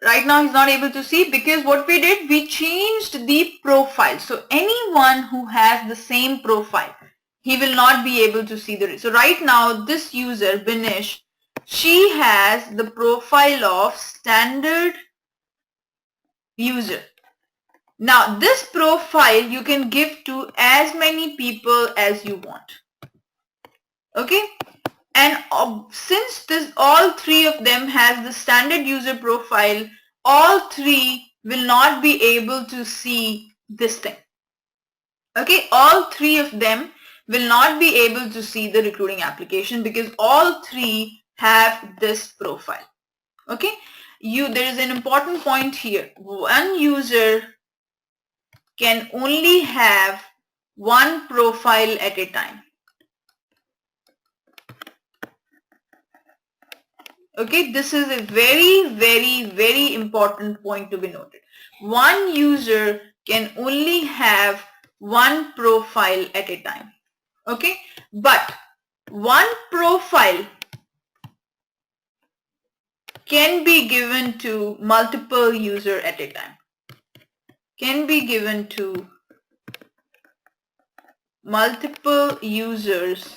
right now he's not able to see, because what we did, we changed the profile. So anyone who has the same profile, he will not be able to see the. So right now this user Binish, she has the profile of standard user. Now this profile you can give to as many people as you want. Okay, and since all three of them has the standard user profile, all three will not be able to see this thing. Okay, all three of them will not be able to see the recruiting application because all three have this profile. Okay, there is an important point here. One user can only have one profile at a time. Okay, this is a very important point to be noted. One user can only have one profile at a time. Okay, but one profile can be given to multiple users at a time. Can be given to multiple users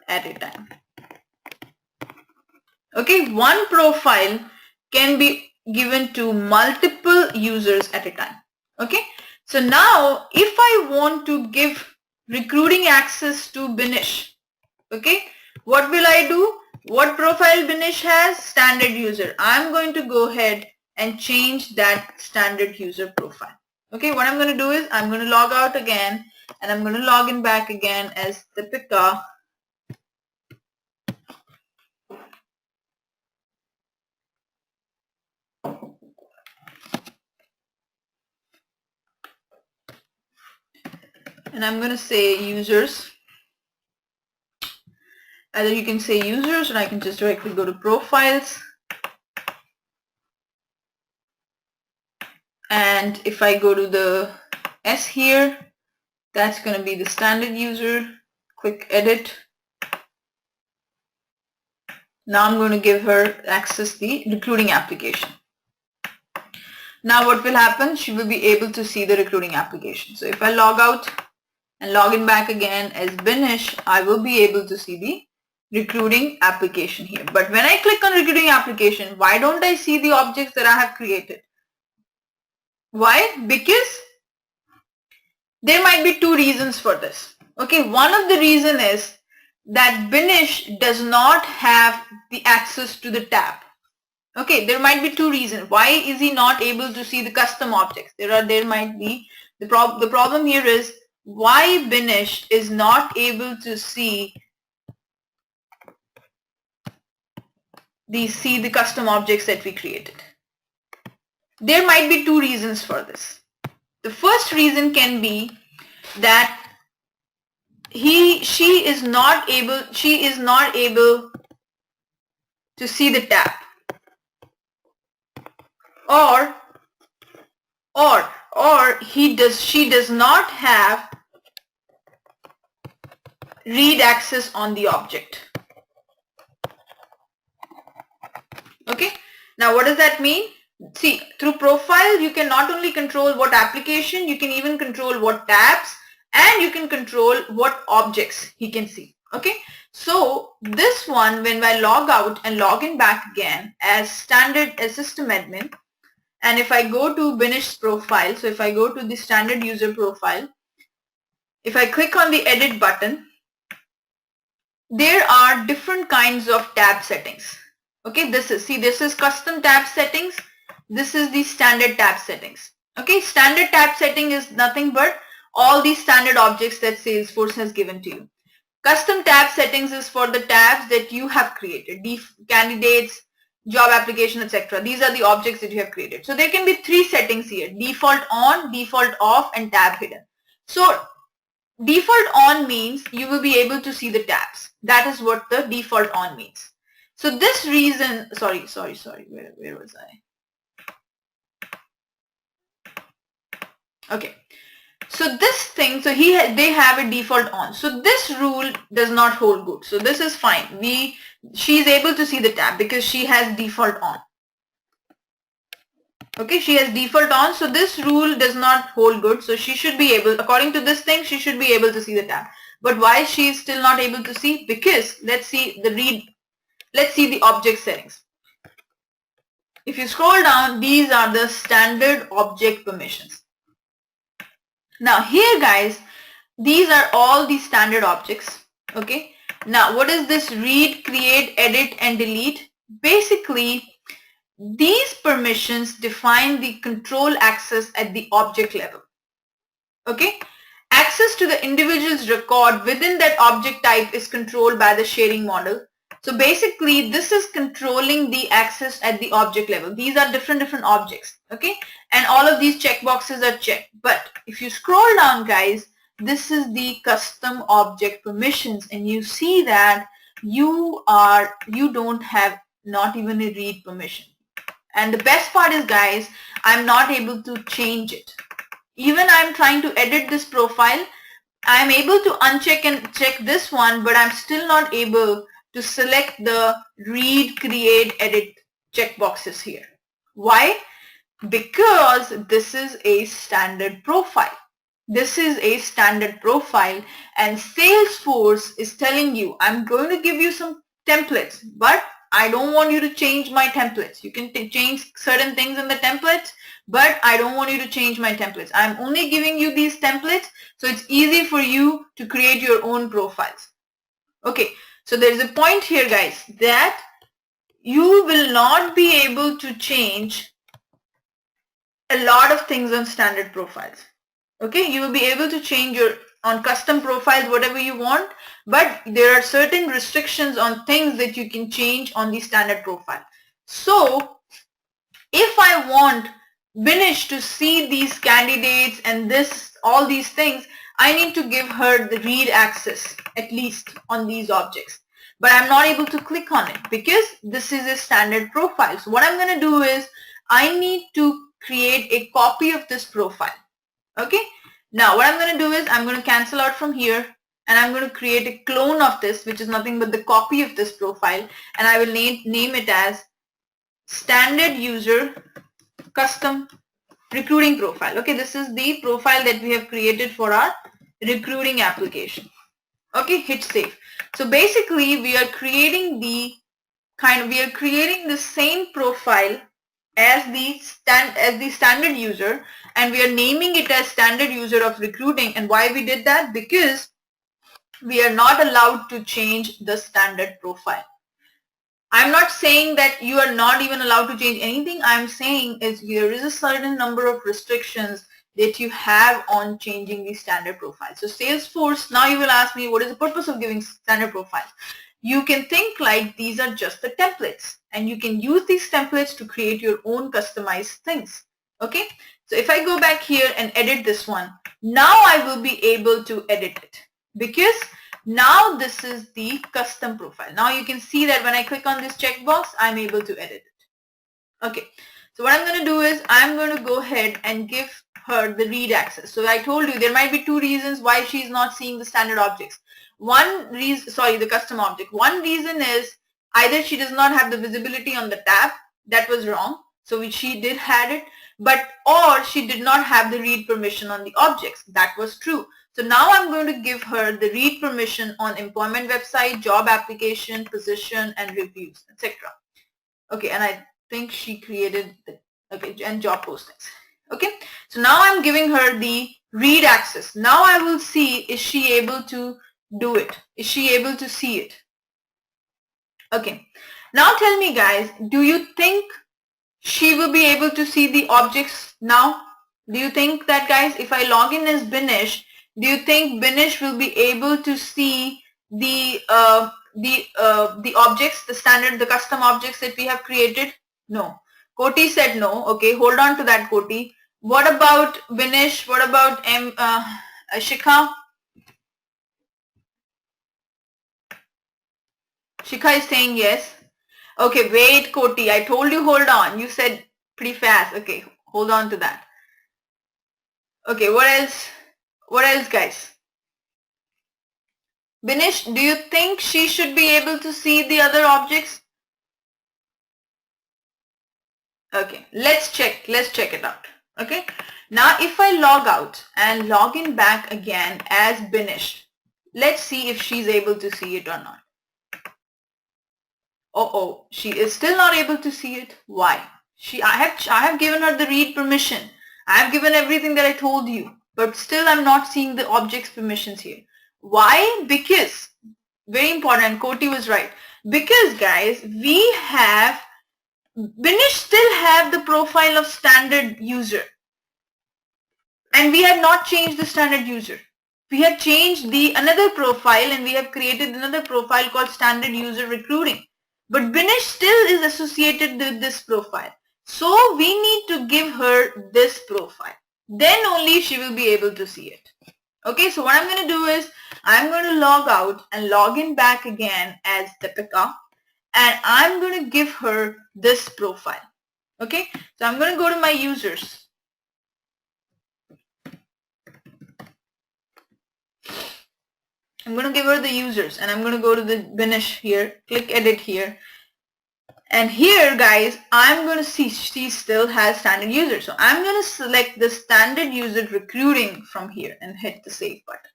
at a time. Okay, one profile can be given to multiple users at a time. Okay, so now if I want to give recruiting access to Binish, okay, what will I do? What profile Binish has? Standard user. I'm going to go ahead and change that standard user profile. Okay, what I'm going to do is I'm going to log out again and I'm going to log in back again as Deepika. And I'm going to say users. Either you can say users or I can just directly go to profiles. And if I go to the S here, that's going to be the standard user. Quick edit. Now I'm going to give her access the recruiting application. Now what will happen? She will be able to see the recruiting application. So if I log out and log in back again as Binish, I will be able to see the recruiting application here. But when I click on recruiting application, why don't I see the objects that I have created? Why? Because there might be two reasons for this. Okay, one of the reason is that Binish does not have the access to the tab. Okay, there might be two reasons. Why is he not able to see the custom objects? There might be the problem here is why Binish is not able to see the custom objects that we created. There might be two reasons for this. The first reason can be that she is not able to see the tab, or she does not have read access on the object. Okay, now what does that mean? See, through profile you can not only control what application, you can even control what tabs, and you can control what objects he can see. Okay, so this one, when I log out and log in back again as standard as system admin, and if I go to Binish's profile, so if I go to the standard user profile, if I click on the edit button, there are different kinds of tab settings. Okay, this is custom tab settings. This is the standard tab settings. Okay, standard tab setting is nothing but all these standard objects that Salesforce has given to you. Custom tab settings is for the tabs that you have created, candidates, job application, etc. These are the objects that you have created. So there can be three settings here: default on, default off, and tab hidden. So default on means you will be able to see the tabs. That is what the default on means. So this reason, sorry, where was I? Okay, so this thing, so they have a default on. So this rule does not hold good. So this is fine. She is able to see the tab because she has default on. Okay, she has default on. So this rule does not hold good. So she should be able, according to this thing, she should be able to see the tab. But why she is still not able to see? Because let's see the object settings. If you scroll down, these are the standard object permissions. Now here guys, these are all the standard objects. Okay. Now what is this read, create, edit and delete? Basically these permissions define the control access at the object level. Okay. Access to the individual's record within that object type is controlled by the sharing model. So basically this is controlling the access at the object level. These are different objects. Okay. And all of these checkboxes are checked. But if you scroll down guys, this is the custom object permissions and you see that you don't have not even a read permission. And the best part is guys, I'm not able to change it. Even I'm trying to edit this profile, I'm able to uncheck and check this one, but I'm still not able to select the read, create, edit checkboxes here. Why? Because this is a standard profile. This is a standard profile and Salesforce is telling you, I'm going to give you some templates, but I don't want you to change my templates. You can change certain things in the templates, but I don't want you to change my templates. I'm only giving you these templates so it's easy for you to create your own profiles. Okay, so there's a point here guys that you will not be able to change a lot of things on standard profiles. Okay, you will be able to change your on custom profiles whatever you want, but there are certain restrictions on things that you can change on the standard profile. So if I want Binish to see these candidates and all these things, I need to give her the read access at least on these objects. But I'm not able to click on it because this is a standard profile. So what I'm going to do is I need to create a copy of this profile. Okay. Now what I'm going to do is I'm going to cancel out from here and I'm going to create a clone of this, which is nothing but the copy of this profile, and I will name it as standard user custom recruiting profile. Okay, this is the profile that we have created for our recruiting application. Okay, hit save. So basically we are creating the same profile as the standard user, and we are naming it as standard user of recruiting. And why we did that? Because we are not allowed to change the standard profile. I'm not saying that you are not even allowed to change anything. I'm saying is there is a certain number of restrictions that you have on changing the standard profile. So Salesforce, now you will ask me, what is the purpose of giving standard profiles? You can think like these are just the templates and you can use these templates to create your own customized things. Okay, so if I go back here and edit this one, now I will be able to edit it because now this is the custom profile. Now you can see that when I click on this checkbox, I'm able to edit it. Okay, so what I'm going to do is I'm going to go ahead and give her the read access. So I told you there might be two reasons why she's not seeing the standard objects. The custom object. One reason is either she does not have the visibility on the tab. That was wrong. So she did had it, or she did not have the read permission on the objects. That was true. So now I'm going to give her the read permission on employment website, job application, position, and reviews, etc. Okay, and I think she created and job postings. Okay, so now I'm giving her the read access. Now I will see, is she able to do it? Is she able to see it? Okay, now tell me guys, do you think she will be able to see the objects now? Do you think that guys, if I log in as Binish, do you think Binish will be able to see the objects, the custom objects that we have created? No. Koti said no. Okay, hold on to that, Koti. What about Binish? What about Shikha? Shikha is saying yes. Okay, wait, Koti. I told you hold on. You said pretty fast. Okay, hold on to that. Okay, what else? What else, guys? Binish, do you think she should be able to see the other objects? Okay, let's check it out. Okay, now if I log out and log in back again as Binish, let's see if she's able to see it or not. Oh, she is still not able to see it. Why? I have given her the read permission. I have given everything that I told you. but still I'm not seeing the object's permissions here. Why? Because, very important, Koti was right. Because guys, we have, Binish still have the profile of standard user. And we have not changed the standard user. We have changed the another profile and we have created another profile called standard user recruiting. But Binish still is associated with this profile. So we need to give her this profile. Then only she will be able to see it. Okay, so what I'm going to do is I'm going to log out and log in back again as Deepika, and I'm going to give her this profile. Okay, so I'm going to go to my users. I'm going to give her the users and I'm going to go to the Binish here, click edit here. And here guys, I'm going to see she still has standard user. So I'm going to select the standard user recruiting from here and hit the save button.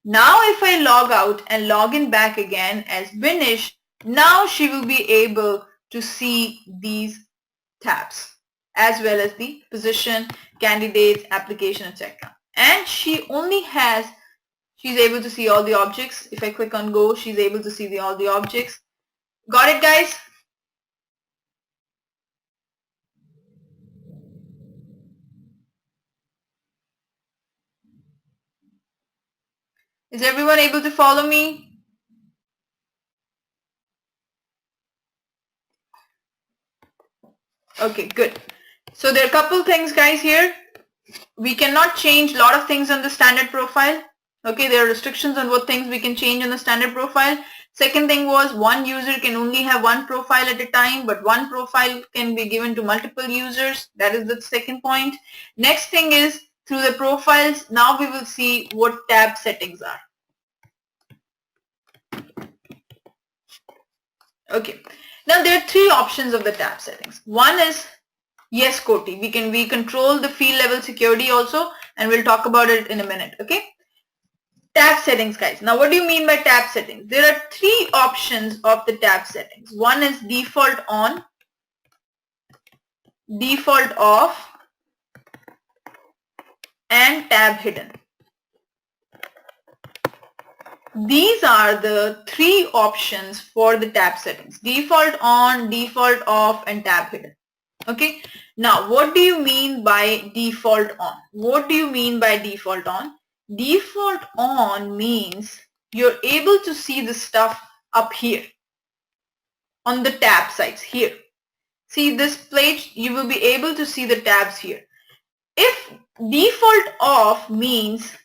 Now if I log out and log in back again as Binish, now she will be able to see these tabs as well as the position, candidates, application, etc. And she only has, she's able to see all the objects. If I click on go, she's able to see all the objects. Got it guys? Is everyone able to follow me? Okay, good. So there are a couple things guys here. We cannot change a lot of things on the standard profile. Okay, there are restrictions on what things we can change on the standard profile. Second thing was one user can only have one profile at a time, but one profile can be given to multiple users. That is the second point. Next thing is through the profiles, now we will see what tab settings are. Okay, now there are three options of the tab settings. One is, yes, Koti, we control the field level security also, and we'll talk about it in a minute. Okay, tab settings guys. Now what do you mean by tab settings? There are three options of the tab settings. One is default on, default off, and tab hidden. These are the three options for the tab settings: default on, default off, and tab hidden. Okay, now what do you mean by default on? What do you mean by default on? Default on means you're able to see the stuff up here on the tab sites here. See this page, you will be able to see the tabs here. If default off means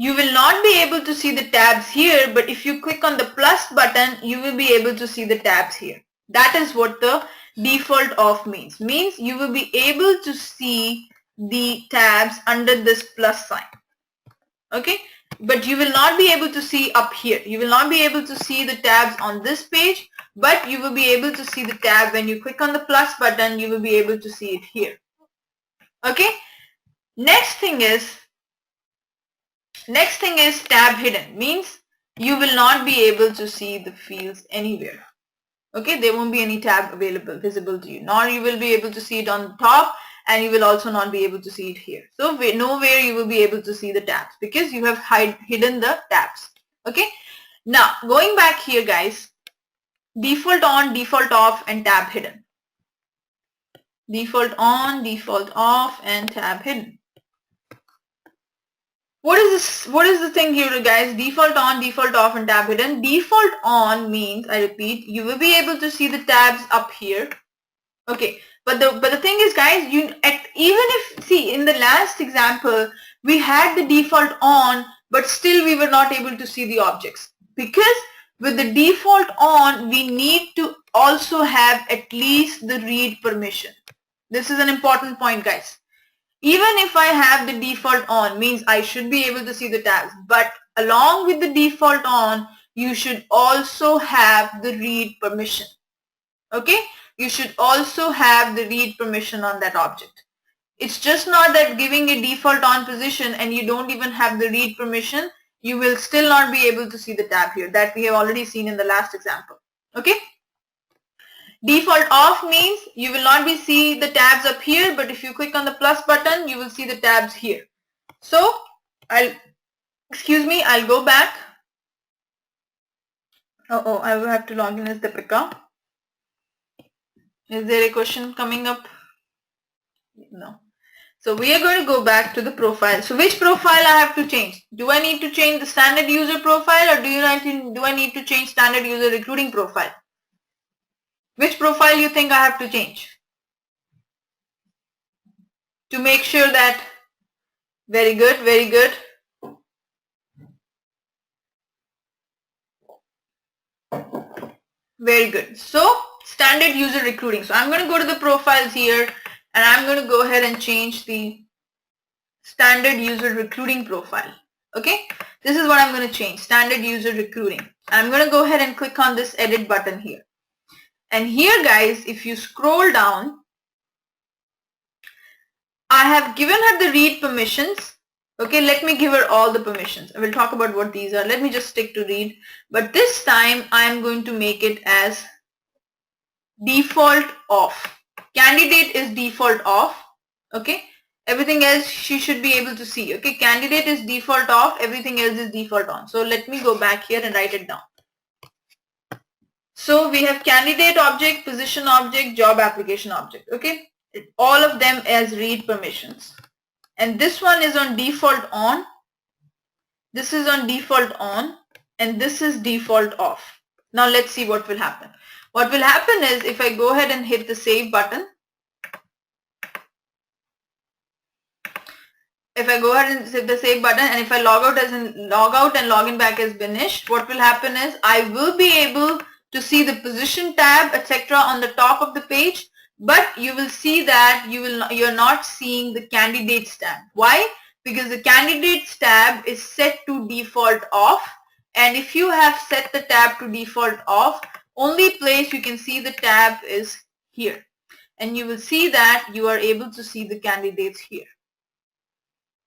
you will not be able to see the tabs here, but if you click on the plus button, you will be able to see the tabs here. That is what the default off means. Means you will be able to see the tabs under this plus sign. Okay, but you will not be able to see up here. You will not be able to see the tabs on this page, but you will be able to see the tab when you click on the plus button. You will be able to see it here. Okay, next thing is tab hidden. Means you will not be able to see the fields anywhere. Okay, there won't be any tab visible to you, nor you will be able to see it on the top, and you will also not be able to see it here. So nowhere you will be able to see the tabs because you have hidden the tabs. Okay, now going back here guys, default on, default off, and tab hidden. Default on, default off, and tab hidden. What is this? What is the thing here guys? Default on, default off, and tab hidden. Default on means, I repeat, you will be able to see the tabs up here. Okay, but the thing is guys, even if, see, in the last example we had the default on, but still we were not able to see the objects, because with the default on we need to also have at least the read permission. This is an important point guys. Even if I have the default on, means I should be able to see the tabs, but along with the default on, you should also have the read permission. Okay, you should also have the read permission on that object. It's just not that giving a default on position and you don't even have the read permission, you will still not be able to see the tab here. That we have already seen in the last example. Okay, Default off means you will not be see the tabs up here, but if you click on the plus button, you will see the tabs here. So I'll go back. I will have to log in as Deepika. Is there a question coming up? No. So we are going to go back to the profile. So which profile I have to change? Do I need to change the standard user profile, or do I need to change standard user recruiting profile? Which profile you think I have to change? To make sure that, very good, very good. Very good. So standard user recruiting. So I'm going to go to the profiles here, and I'm going to go ahead and change the standard user recruiting profile. Okay, this is what I'm going to change, standard user recruiting. I'm going to go ahead and click on this edit button here. And here guys, if you scroll down, I have given her the read permissions. Okay, let me give her all the permissions. I will talk about what these are. Let me just stick to read. But this time I'm going to make it as default off. Candidate is default off. Okay, everything else she should be able to see. Okay, candidate is default off, everything else is default on. So let me go back here and write it down. So we have candidate object, position object, job application object. Okay, all of them as read permissions. And this one is on default on, this is on default on, and this is default off. Now let's see what will happen. What will happen is if I go ahead and hit the save button, if I go ahead and hit the save button, and if I log out and log in back as Binish, what will happen is I will be able to see the position tab, etc. on the top of the page, but you will see that you're not seeing the candidates tab. Why? Because the candidates tab is set to default off, and if you have set the tab to default off, only place you can see the tab is here, and you will see that you are able to see the candidates here.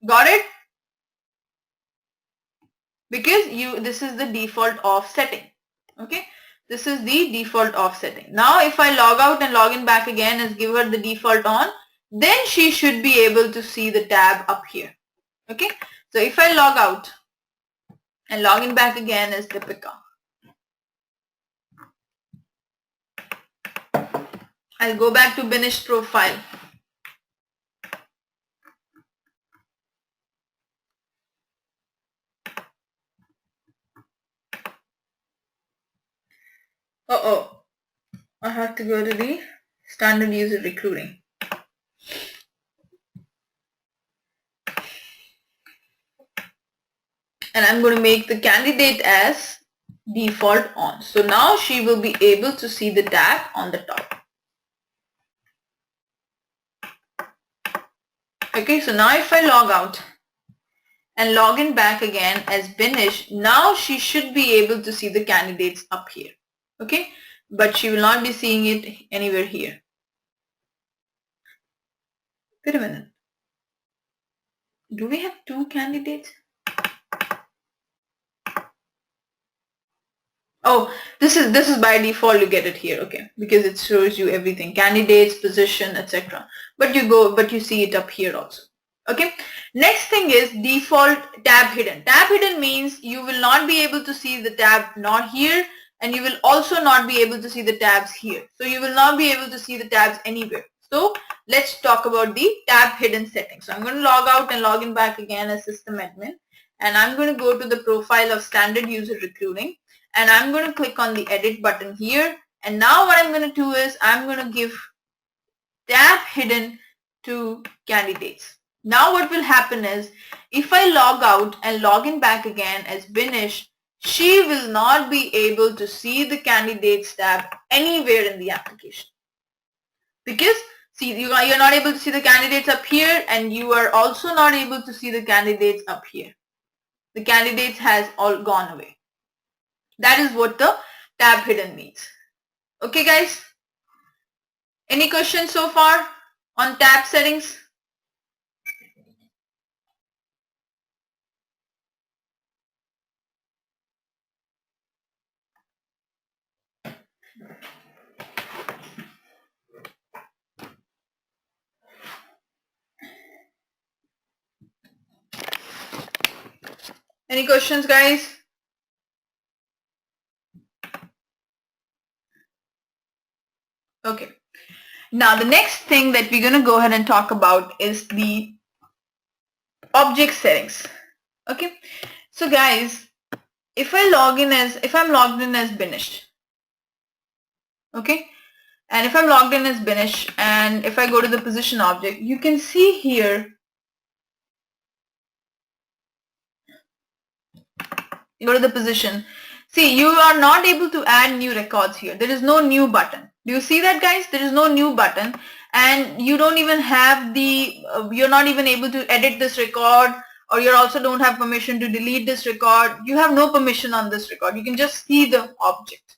Got it? Because this is the default off setting. Okay, this is the default off setting. Now if I log out and log in back again and give her the default on, then she should be able to see the tab up here. Okay, so if I log out and log in back again as Deepika, I'll go back to Binish profile. I have to go to the standard user recruiting. And I'm going to make the candidate as default on. So now she will be able to see the tab on the top. Okay, so now if I log out and log in back again as Binish, now she should be able to see the candidates up here. Okay, but she will not be seeing it anywhere here. Wait a minute. Do we have two candidates? Oh, this is by default, you get it here, okay, because it shows you everything, candidates, position, etc. But you see it up here also. Okay, next thing is default tab hidden. Tab hidden means you will not be able to see the tab not here, and you will also not be able to see the tabs here. So you will not be able to see the tabs anywhere. So let's talk about the tab hidden settings. So I'm going to log out and log in back again as system admin, and I'm going to go to the profile of standard user recruiting, and I'm going to click on the edit button here. And now what I'm going to do is I'm going to give tab hidden to candidates. Now what will happen is if I log out and log in back again as Binish, she will not be able to see the candidates tab anywhere in the application. Because see, you're not able to see the candidates up here, and you are also not able to see the candidates up here. The candidates has all gone away. That is what the tab hidden means. Okay guys, any questions so far on tab settings? Any questions, guys? Okay. Now the next thing that we're going to go ahead and talk about is the object settings. Okay. So guys, if I'm logged in as Binish, okay, and if I'm logged in as Binish, and if I go to the position object, you can see here, you go to the position. See, you are not able to add new records here. There is no new button. Do you see that, guys? There is no new button, and you don't even have the, you're not even able to edit this record, or you also don't have permission to delete this record. You have no permission on this record. You can just see the object,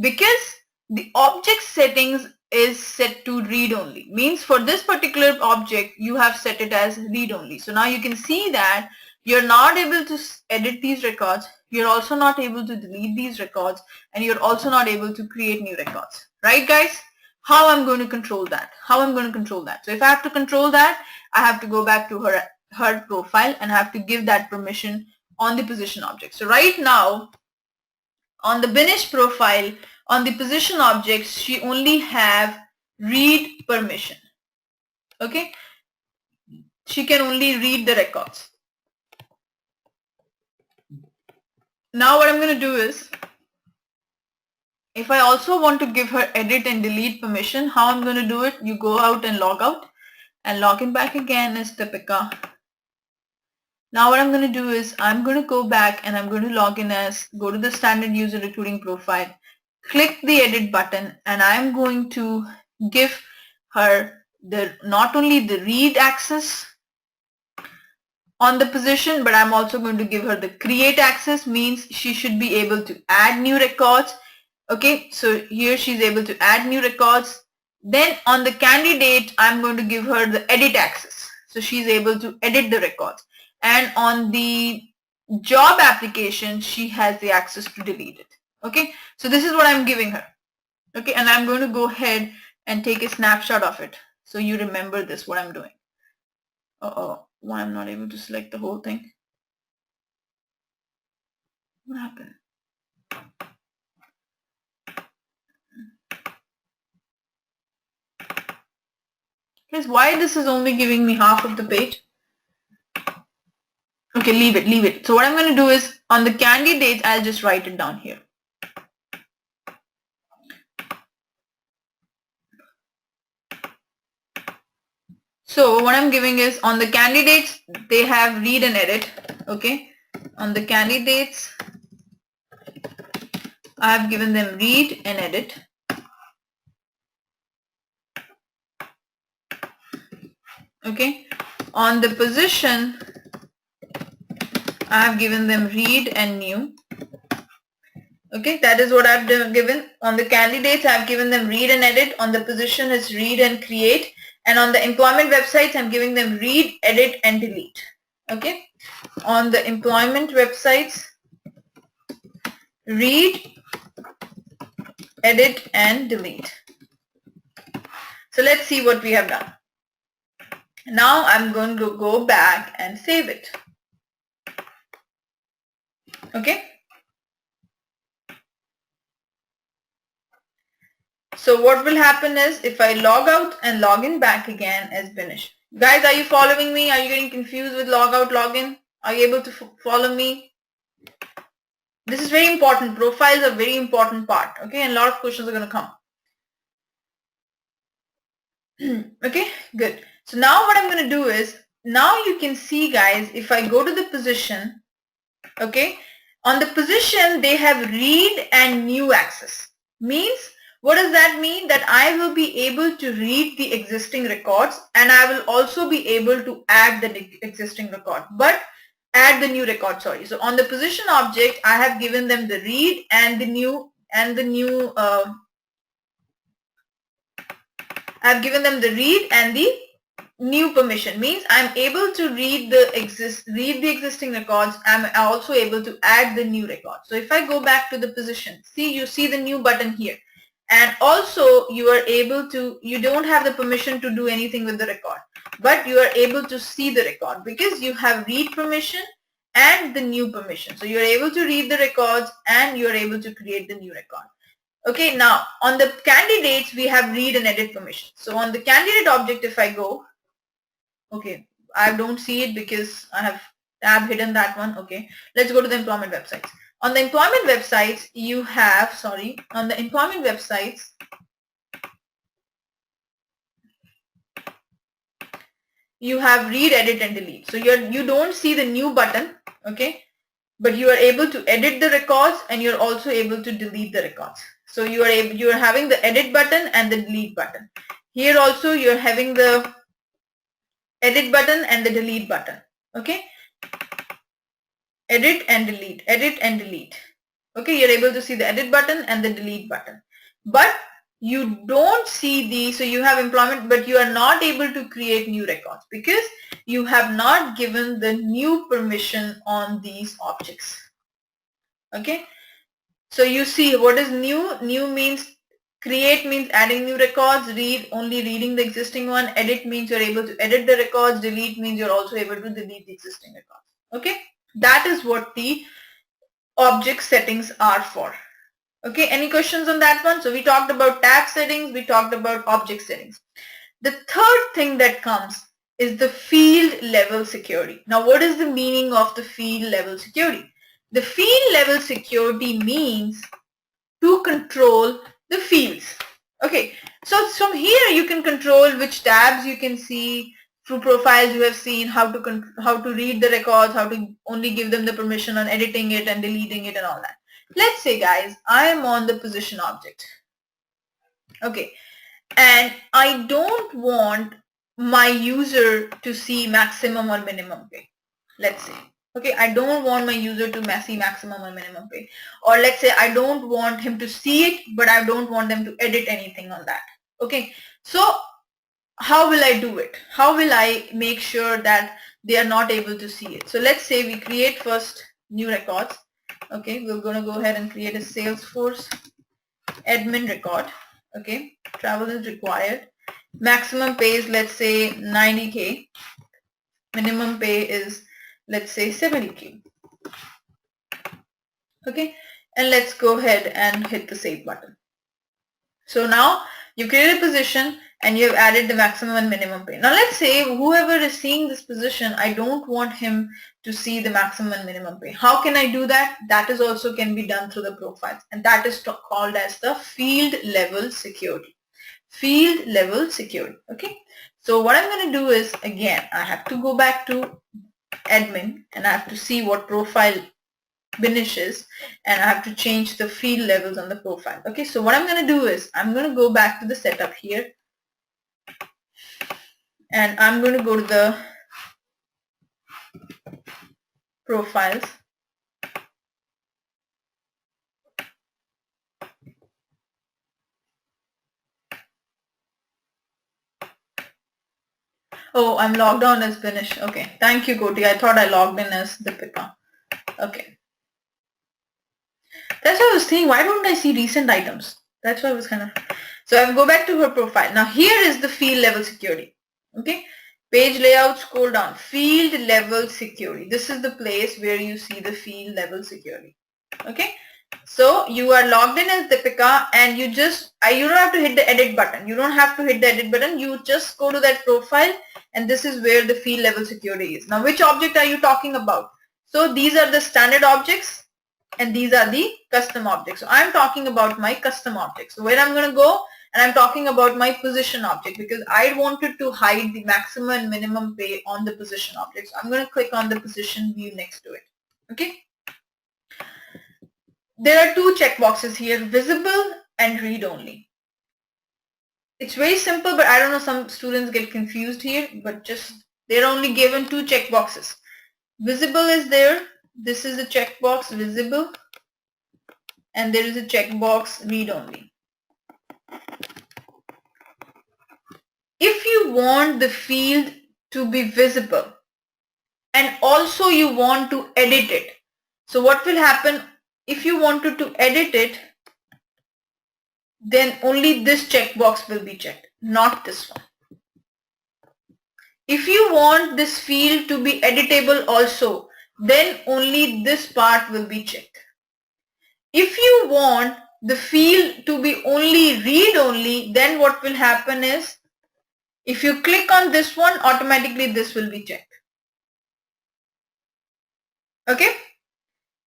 because the object settings is set to read only. Means for this particular object, you have set it as read only. So now you can see that you're not able to edit these records. You're also not able to delete these records, and you're also not able to create new records. Right, guys? How I'm going to control that? How I'm going to control that? So if I have to control that, I have to go back to her profile and have to give that permission on the position object. So right now, on the Binish profile, on the position objects, she only have read permission. Okay? She can only read the records. Now what I'm going to do is, if I also want to give her edit and delete permission, how I'm going to do it? You go out and log in back again as Deepika. Now what I'm going to do is, I'm going to go back and I'm going to log in as, go to the standard user recruiting profile, click the edit button, and I'm going to give her not only the read access on the position, but I'm also going to give her the create access. Means she should be able to add new records. Okay, so here she's able to add new records. Then on the candidate, I'm going to give her the edit access. So she's able to edit the records. And on the job application, she has the access to delete it. Okay, so this is what I'm giving her. Okay, and I'm going to go ahead and take a snapshot of it, so you remember this, what I'm doing. Why I'm not able to select the whole thing? What happened? Guys, why this is only giving me half of the page? Okay, leave it. So what I'm going to do is, on the candidates, I'll just write it down here. So what I'm giving is, on the candidates, they have read and edit. Okay, on the candidates, I have given them read and edit. Okay, on the position, I have given them read and new. Okay, that is what I've given. On the candidates, I've given them read and edit. On the position is read and create. And on the employment websites, I'm giving them read, edit, and delete. Okay, on the employment websites, read, edit, and delete. So let's see what we have done. Now I'm going to go back and save it. Okay. So what will happen is, if I log out and log in back again as Binish. Guys, are you following me? Are you getting confused with log out, log in? Are you able to follow me? This is very important. Profiles are a very important part. Okay, and a lot of questions are going to come. Okay, good. So now what I'm going to do is, now you can see, guys, if I go to the position, okay, on the position they have read and new access. Means, what does that mean? That I will be able to read the existing records, and I will also be able to add the existing record, but add the new record, sorry. So on the position object, I have given them the read and the new, I've given them the read and the new permission. Means I'm able to read the existing records. I'm also able to add the new record. So if I go back to the position, see, you see the new button here. And also you are able to, you don't have the permission to do anything with the record, but you are able to see the record because you have read permission and the new permission. So you're able to read the records and you're able to create the new record. Okay, now on the candidates, we have read and edit permission. So on the candidate object, if I go, okay, I don't see it because I have tab hidden that one. Okay, let's go to the employment websites. On the employment websites, you have, on the employment websites, you have read, edit, and delete. So you don't see the new button, okay, but you are able to edit the records and you're also able to delete the records. So you are having the edit button and the delete button. Here also you're having the edit button and the delete button. Okay, edit and delete, edit and delete. Okay, you're able to see the edit button and the delete button, but you don't see the, so you have employment, but you are not able to create new records because you have not given the new permission on these objects. Okay, so you see what is new. New means create, means adding new records. Read, only reading the existing one. Edit means you're able to edit the records. Delete means you're also able to delete the existing records. Okay, that is what the object settings are for. Okay, any questions on that one? So we talked about tab settings, we talked about object settings. The third thing that comes is the field level security. Now what is the meaning of the field level security? The field level security means to control the fields. Okay, so from here you can control which tabs you can see, through profiles you have seen, how to read the records, how to only give them the permission on editing it and deleting it and all that. Let's say guys, I am on the position object. Okay, and I don't want my user to see maximum or minimum pay. Let's say, okay, I don't want my user to see maximum or minimum pay. Or let's say I don't want him to see it, but I don't want them to edit anything on that. Okay, so how will I do it? How will I make sure that they are not able to see it? So let's say we create first new records. Okay, we're going to go ahead and create a Salesforce admin record. Okay, travel is required. Maximum pay is, let's say, 90K. Minimum pay is, let's say, 70K. Okay, and let's go ahead and hit the save button. So now you create a position and you have added the maximum and minimum pay. Now let's say whoever is seeing this position, I don't want him to see the maximum and minimum pay. How can I do that? That is also can be done through the profiles, and that is called as the field level security. Field level security. Okay, so what I'm going to do is, again, I have to go back to admin and I have to see what profile finishes, and I have to change the field levels on the profile. Okay, so what I'm going to do is I'm going to go back to the setup here and I'm going to go to the profiles. Oh, I'm logged on as Binish. Okay, thank you, Koti. I thought I logged in as Deepika. Okay. That's what I was thinking. Why don't I see recent items? That's why I was kind of... So I'll go back to her profile. Now here is the field level security. Okay. Page layout, scroll down. Field level security. This is the place where you see the field level security. Okay. So you are logged in as Deepika and you just, you don't have to hit the edit button. You don't have to hit the edit button. You just go to that profile and this is where the field level security is. Now which object are you talking about? So these are the standard objects and these are the custom objects. So I'm talking about my custom objects. So where I'm going to go, and I'm talking about my position object because I wanted to hide the maximum and minimum pay on the position object. So I'm going to click on the position view next to it. Okay. There are two checkboxes here, visible and read only. It's very simple, but I don't know, some students get confused here, but just they're only given two checkboxes. Visible is there. This is a checkbox visible and there is a checkbox read only. If you want the field to be visible and also you want to edit it, so what will happen if you wanted to edit it, then only this checkbox will be checked, not this one. If you want this field to be editable also, then only this part will be checked. If you want the field to be only read only, then what will happen is if you click on this one, automatically this will be checked. Okay?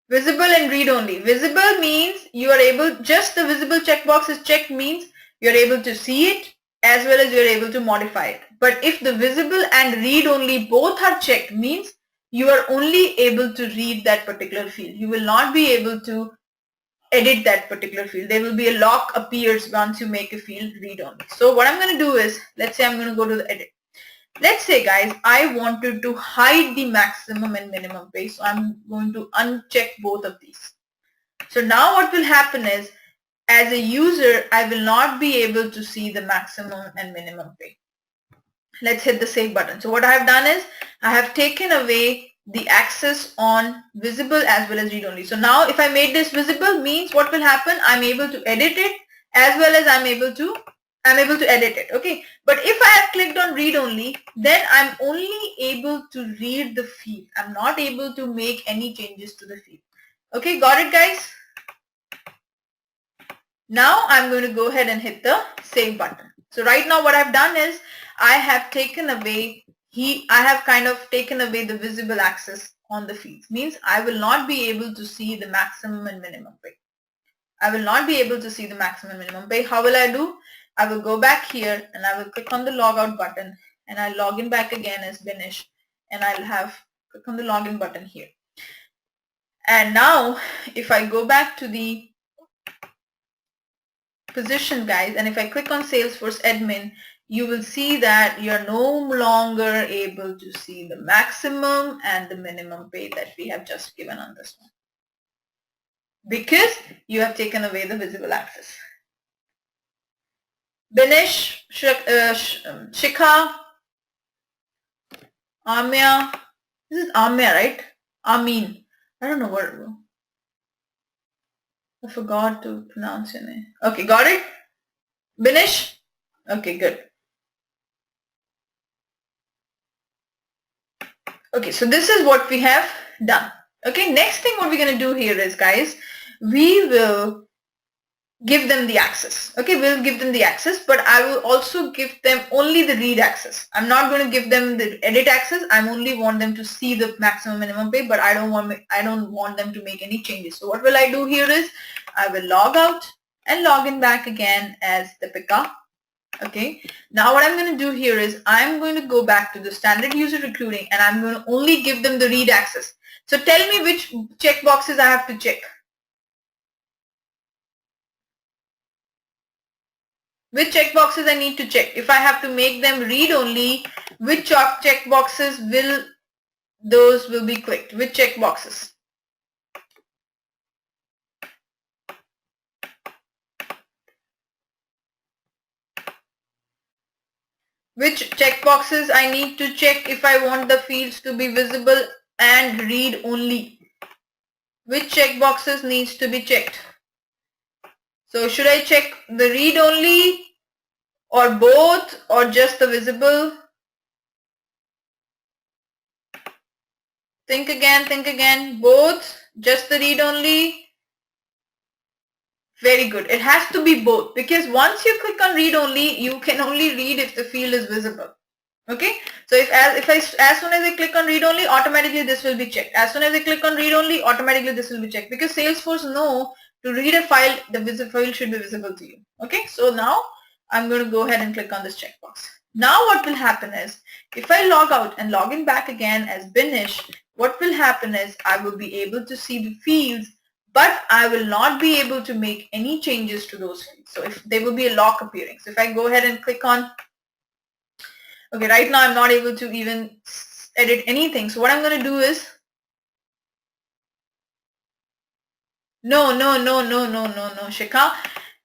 Visible and read only. Visible means you are able, just the visible checkbox is checked means you're able to see it as well as you're able to modify it. But if the visible and read only both are checked means you are only able to read that particular field. You will not be able to edit that particular field. There will be a lock appears once you make a field read only. So what I'm going to do is, let's say I'm going to go to the edit. Let's say guys, I wanted to hide the maximum and minimum pay. So I'm going to uncheck both of these. So now what will happen is, as a user, I will not be able to see the maximum and minimum pay. Let's hit the save button. So what I have done is, I have taken away the access on visible as well as read only. So now if I made this visible means what will happen? I'm able to edit it as well as I'm able to edit it. Okay. But if I have clicked on read only, then I'm only able to read the field. I'm not able to make any changes to the field. Okay. Got it, guys? Now I'm going to go ahead and hit the save button. So right now what I've done is I have taken away I have kind of taken away the visible access on the fields. Means I will not be able to see the maximum and minimum pay. I will not be able to see the maximum and minimum pay. How will I do? I will go back here and I will click on the logout button and I'll log in back again as Binish and I'll have click on the login button here. And now if I go back to the position guys and if I click on Salesforce admin, you will see that you're no longer able to see the maximum and the minimum pay that we have just given on this one because you have taken away the visible access. Binish, Shikha, Amya, this is Amya, right? Amin. I don't know what. I forgot to pronounce your name. Okay, got it? Binish? Okay, good. Okay, so this is what we have done. Okay, next thing what we're going to do here is, guys, we will give them the access. Okay, we'll give them the access, but I will also give them only the read access. I'm not going to give them the edit access. I only want them to see the maximum minimum pay, but I don't want them to make any changes. So what will I do here is I will log out and log in back again as Deepika. Okay, now what I'm going to do here is I'm going to go back to the standard user recruiting and I'm going to only give them the read access. So tell me which checkboxes I have to check. Which checkboxes I need to check. If I have to make them read only, which checkboxes will be clicked? Which checkboxes? Which checkboxes I need to check if I want the fields to be visible and read only? Which checkboxes needs to be checked? So should I check the read only or both or just the visible? Think again, both, just the read only? Very good. It has to be both because once you click on read only, you can only read if the field is visible. Okay. So as soon as I click on read only, automatically this will be checked. As soon as I click on read only, automatically this will be checked because Salesforce know to read a file, the file should be visible to you. Okay. So now I'm going to go ahead and click on this checkbox. Now what will happen is if I log out and log in back again as Binish, what will happen is I will be able to see the fields, but I will not be able to make any changes to those fields. So if there will be a lock appearing. So if I go ahead and click on, okay, right now I'm not able to even edit anything. So what I'm going to do is, no, Shikha.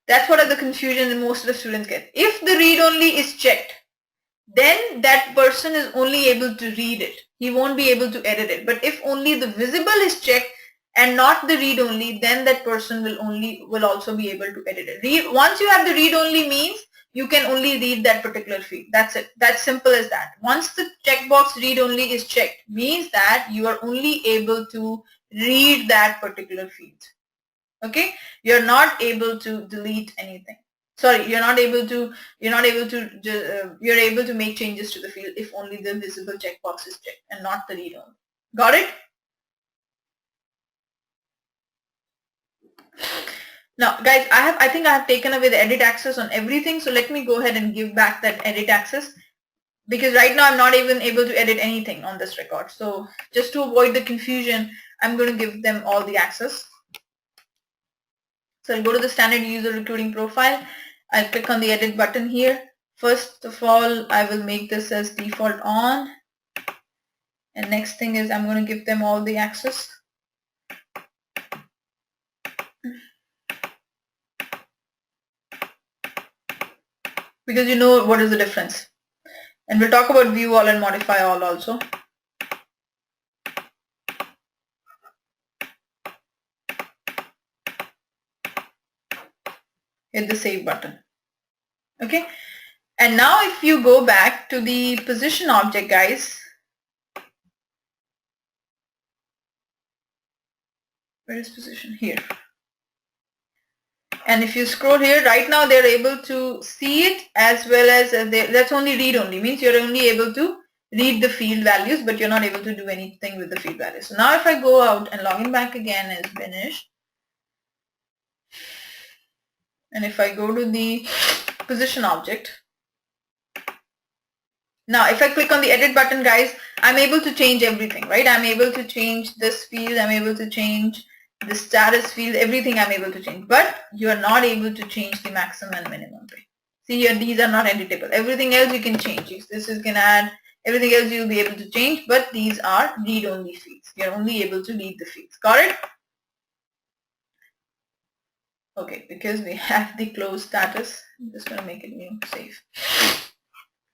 That's what the confusion that most of the students get. If the read only is checked, then that person is only able to read it. He won't be able to edit it. But if only the visible is checked and not the read only, then that person will also be able to edit it. Once you have the read only means you can only read that particular field. That's it. That's simple as that. Once the checkbox read only is checked, means that you are only able to read that particular field. Okay, you're not able to delete anything. Sorry, you're able to make changes to the field if only the visible checkbox is checked and not the read only. Got it? Now guys, I think I have taken away the edit access on everything, so let me go ahead and give back that edit access, because right now I'm not even able to edit anything on this record. So just to avoid the confusion, I'm going to give them all the access. So I'll go to the standard user recruiting profile. I'll click on the edit button here. First of all, I will make this as default on. And next thing is I'm going to give them all the access. Because you know what is the difference. And we'll talk about view all and modify all also. Hit the save button. Okay. And now if you go back to the position object, guys, where is position? Here. And if you scroll here, right now they're able to see it as well as that's only read only, means you're only able to read the field values, but you're not able to do anything with the field values. So now if I go out and log in back again as finish, and if I go to the position object, now if I click on the edit button, guys, I'm able to change everything, right? I'm able to change this field, I'm able to change the status field, everything I'm able to change, but you are not able to change the maximum and minimum pay. See here, these are not editable. Everything else you can change. If this is can add, everything else you'll be able to change, but these are read-only fields. You're only able to read the fields. Got it? Okay, because we have the closed status, I'm just going to make it new, save.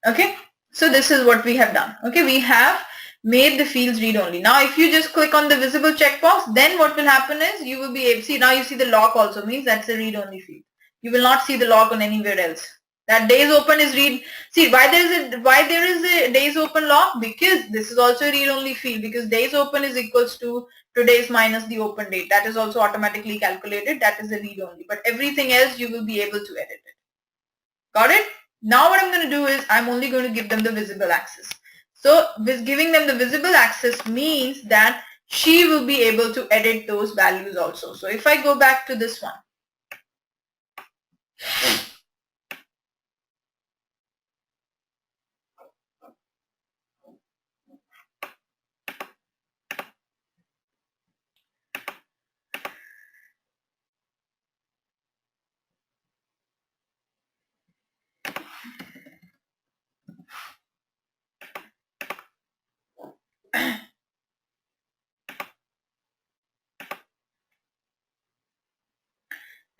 Okay, so this is what we have done. Okay, we have made the fields read only. Now if you just click on the visible checkbox, then what will happen is you will be able to see, now you see the lock also, means that's a read only field. You will not see the lock on anywhere else. That days open is read. See why there is a days open lock, because this is also a read only field, because days open is equals to today's minus the open date. That is also automatically calculated. That is a read only, but everything else you will be able to edit it. Got it? Now what I'm going to do is I'm only going to give them the visible access. So with giving them the visible access means that she will be able to edit those values also. So if I go back to this one,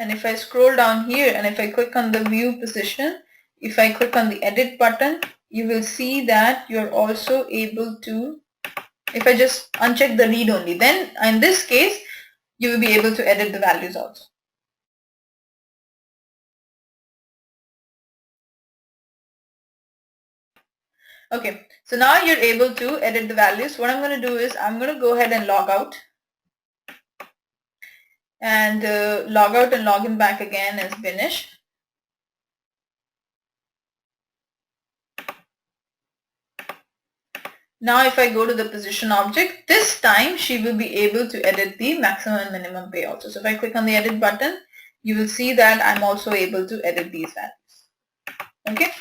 and if I scroll down here and if I click on the view position, if I click on the edit button, you will see that you're also able to, if I just uncheck the read only, then in this case, you will be able to edit the values also. Okay, so now you're able to edit the values. What I'm going to do is I'm going to go ahead and log out. And log out and log in back again as finish. Now if I go to the position object, this time she will be able to edit the maximum and minimum pay also. So if I click on the edit button, you will see that I'm also able to edit these values. Okay.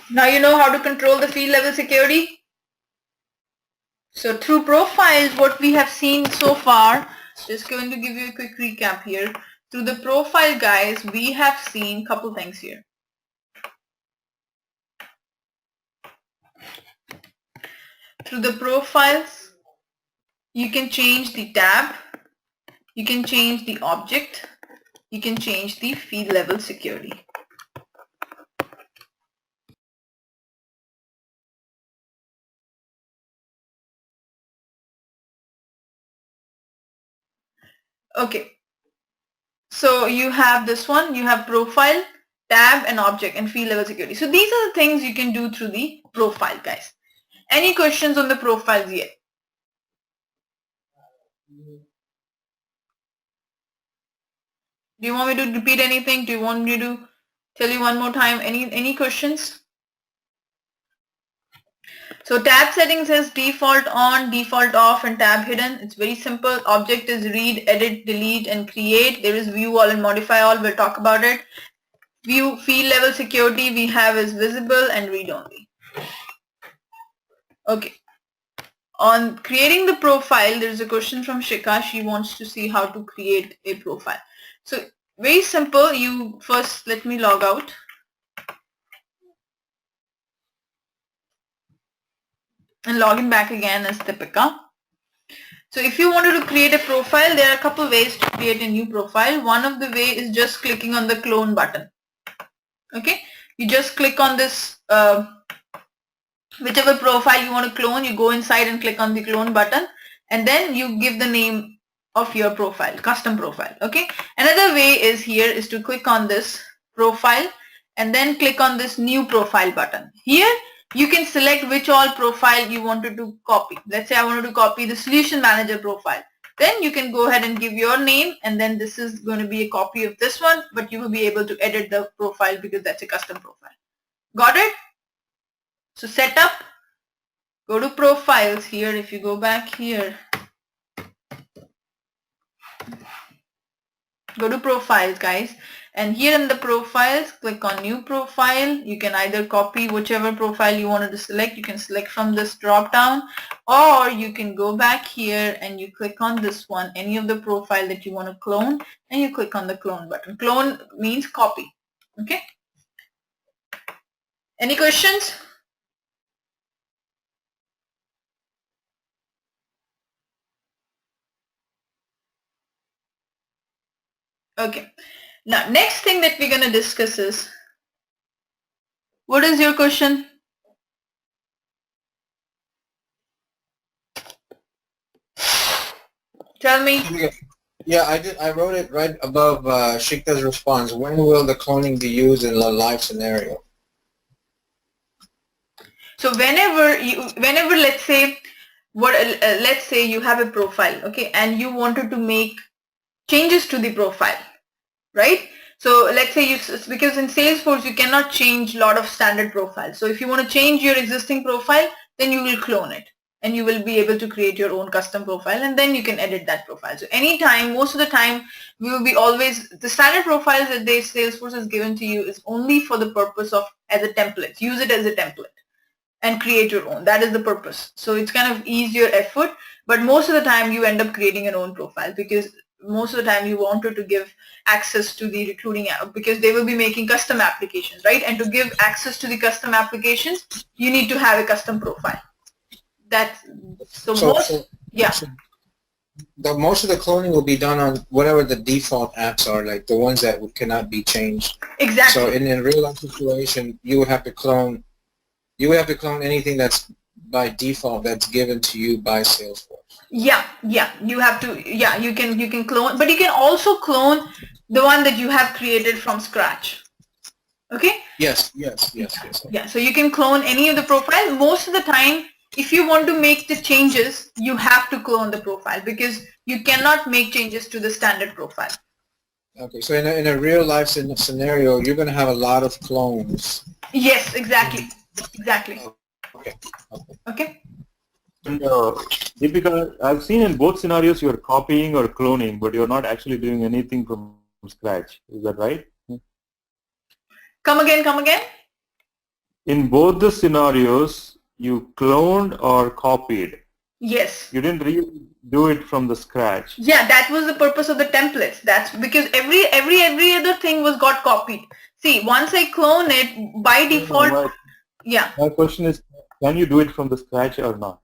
Now you know how to control the field level security. So through profiles, what we have seen so far, just going to give you a quick recap here. Through the profile, guys, we have seen a couple things here. Through the profiles, you can change the tab, you can change the object, you can change the field level security. Okay, So you have this one, you have profile, tab, and object, and field level security. So these are the things you can do through the profile, guys. Any questions on the profiles yet? Do you want me to repeat anything? Do you want me to tell you one more time? Any questions? So tab settings says default on, default off, and tab hidden. It's very simple. Object is read, edit, delete, and create. There is view all and modify all. We'll talk about it. View field level security we have is visible and read only. Okay. On creating the profile, there's a question from Shika. She wants to see how to create a profile. So very simple. You first, let me log out. And log in back again as Deepika. So if you wanted to create a profile, there are a couple ways to create a new profile. One of the way is just clicking on the clone button. Okay, you just click on this, whichever profile you want to clone, you go inside and click on the clone button, and then you give the name of your profile, custom profile. Okay, another way is here is to click on this profile and then click on this new profile button. Here you can select which all profile you wanted to copy. Let's say I wanted to copy the solution manager profile. Then you can go ahead and give your name, and then this is going to be a copy of this one, but you will be able to edit the profile because that's a custom profile. Got it? So setup, go to profiles here. If you go back here, go to profiles, guys, and here in the profiles, click on new profile. You can either copy whichever profile you wanted to select. You can select from this drop down, or you can go back here and you click on this one, any of the profile that you want to clone, and you click on the clone button. Clone means copy. Okay, any questions? Okay, now next thing that we're going to discuss is, what is your question? Tell me. Yeah, I wrote it right above Shikta's response. When will the cloning be used in a live scenario? So whenever let's say let's say you have a profile, okay, and you wanted to make changes to the profile, right? So let's say because in Salesforce you cannot change a lot of standard profiles. So if you want to change your existing profile, then you will clone it, and you will be able to create your own custom profile, and then you can edit that profile. So anytime, most of the time, we will be always, the standard profiles that Salesforce has given to you is only for the purpose of as a template. Use it as a template and create your own. That is the purpose. So it's kind of easier effort, but most of the time you end up creating your own profile, because most of the time you wanted to give access to the recruiting app, because they will be making custom applications, right? And to give access to the custom applications, you need to have a custom profile. That's yeah. So most of the cloning will be done on whatever the default apps are, like the ones that cannot be changed. Exactly. So in a real life situation, you would have to clone. You would have to clone anything that's by default that's given to you by Salesforce. Yeah, you have to. Yeah, you can clone, but you can also clone the one that you have created from scratch. Okay. Yes. Yeah, so you can clone any of the profile. Most of the time, if you want to make the changes, you have to clone the profile, because you cannot make changes to the standard profile. Okay, so in a real life scenario, you're going to have a lot of clones. Yes, exactly. Okay. And Deepika, I've seen in both scenarios you're copying or cloning, but you're not actually doing anything from scratch. Is that right? Come again. In both the scenarios, you cloned or copied. Yes. You didn't really do it from the scratch. Yeah, that was the purpose of the templates. That's because every other thing was got copied. See, once I clone it, by default, yeah. My question is, can you do it from the scratch or not?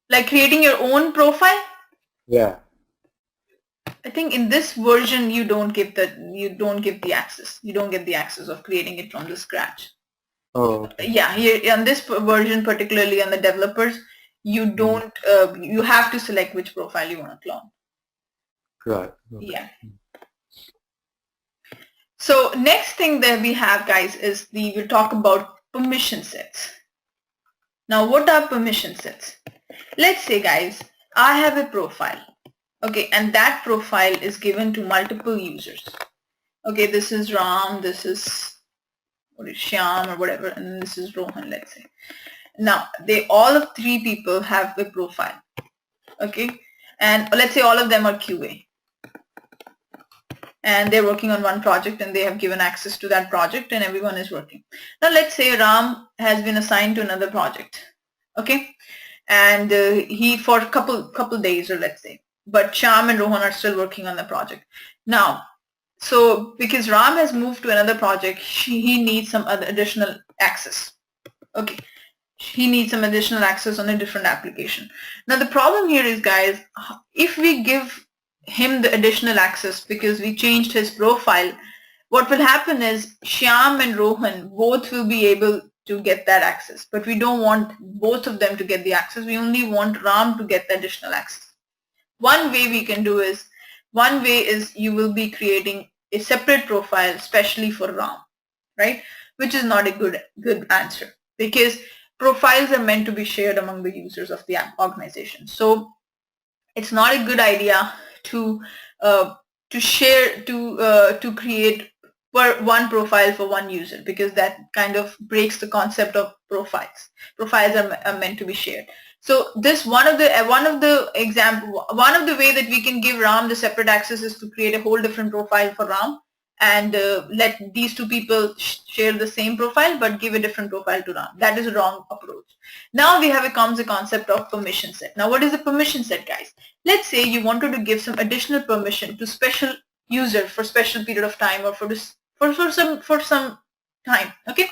Like creating your own profile? Yeah. I think in this version you don't give the access. You don't get the access of creating it from the scratch. Oh. Okay. Yeah, here on this version, particularly on the developers, you don't. You have to select which profile you want to clone. Right. Okay. Yeah. So next thing that we have, guys, is we'll talk about permission sets. Now, what are permission sets? Let's say, guys, I have a profile. Okay, and that profile is given to multiple users. Okay, this is Ram, this is Shyam or whatever, and this is Rohan, let's say. Now, all of three people have a profile. Okay, and let's say all of them are QA. And they're working on one project and they have given access to that project and everyone is working. Now let's say Ram has been assigned to another project, okay, and he for a couple days, or let's say, but Shyam and Rohan are still working on the project. Now, so because Ram has moved to another project, he needs some other additional access. Okay, he needs some additional access on a different application. Now the problem here is, guys, if we give him the additional access because we changed his profile, what will happen is Shyam and Rohan both will be able to get that access, but we don't want both of them to get the access. We only want Ram to get the additional access. One way is you will be creating a separate profile especially for Ram, right? Which is not a good answer, because profiles are meant to be shared among the users of the organization. So it's not a good idea to create one profile for one user, because that kind of breaks the concept of profiles. Profiles are meant to be shared. So this one of the way that we can give Ram the separate access is to create a whole different profile for Ram and let these two people share the same profile but give a different profile to Ram. That is a wrong approach. Now comes the concept of permission set. Now what is a permission set, guys? Let's say you wanted to give some additional permission to special user for special period of time, or for some time. Okay,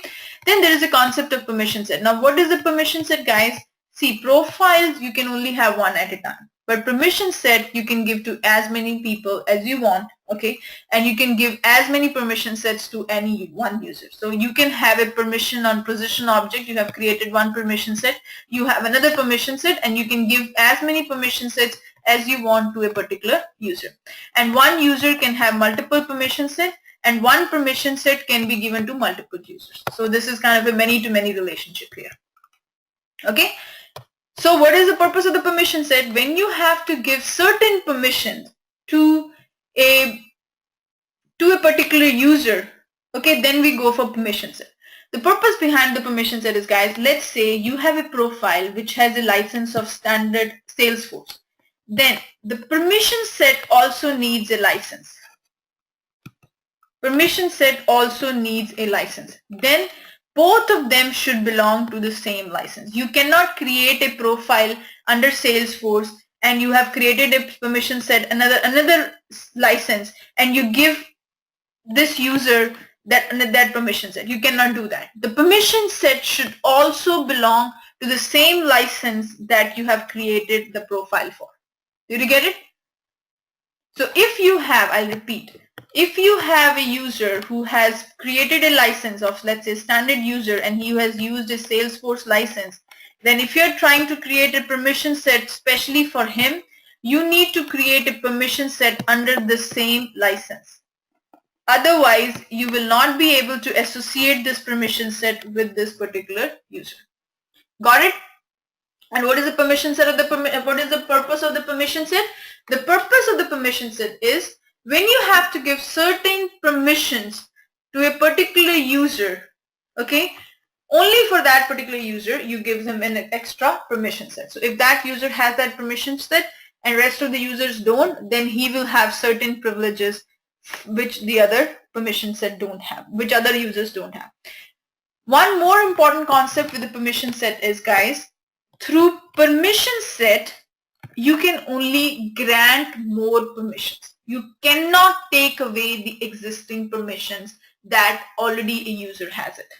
then there is a concept of permission set. Now what is the permission set, guys? See, profiles you can only have one at a time, but permission set you can give to as many people as you want. Okay, and you can give as many permission sets to any one user. So you can have a permission on position object. You have created one permission set, you have another permission set, and you can give as many permission sets as you want to a particular user. And one user can have multiple permission sets, and one permission set can be given to multiple users. So this is kind of a many-to-many relationship here. Okay, so what is the purpose of the permission set? When you have to give certain permissions to a particular user, okay, then we go for permission set. The purpose behind the permission set is, guys, let's say you have a profile which has a license of standard Salesforce. Then the permission set also needs a license. Permission set also needs a license. Then both of them should belong to the same license. You cannot create a profile under Salesforce and you have created a permission set, another license, and you give this user that permission set. You cannot do that. The permission set should also belong to the same license that you have created the profile for. Did you get it? So if you have, I'll repeat, if you have a user who has created a license of, let's say, standard user, and he has used a Salesforce license, then if you're trying to create a permission set specially for him, you need to create a permission set under the same license. Otherwise, you will not be able to associate this permission set with this particular user. Got it? And what is the permission set of what is the purpose of the permission set? The purpose of the permission set is when you have to give certain permissions to a particular user, okay, only for that particular user, you give them an extra permission set. So if that user has that permission set and rest of the users don't, then he will have certain privileges which the other permission set don't have, which other users don't have. One more important concept with the permission set is, guys, through permission set, you can only grant more permissions. You cannot take away the existing permissions that already a user has it.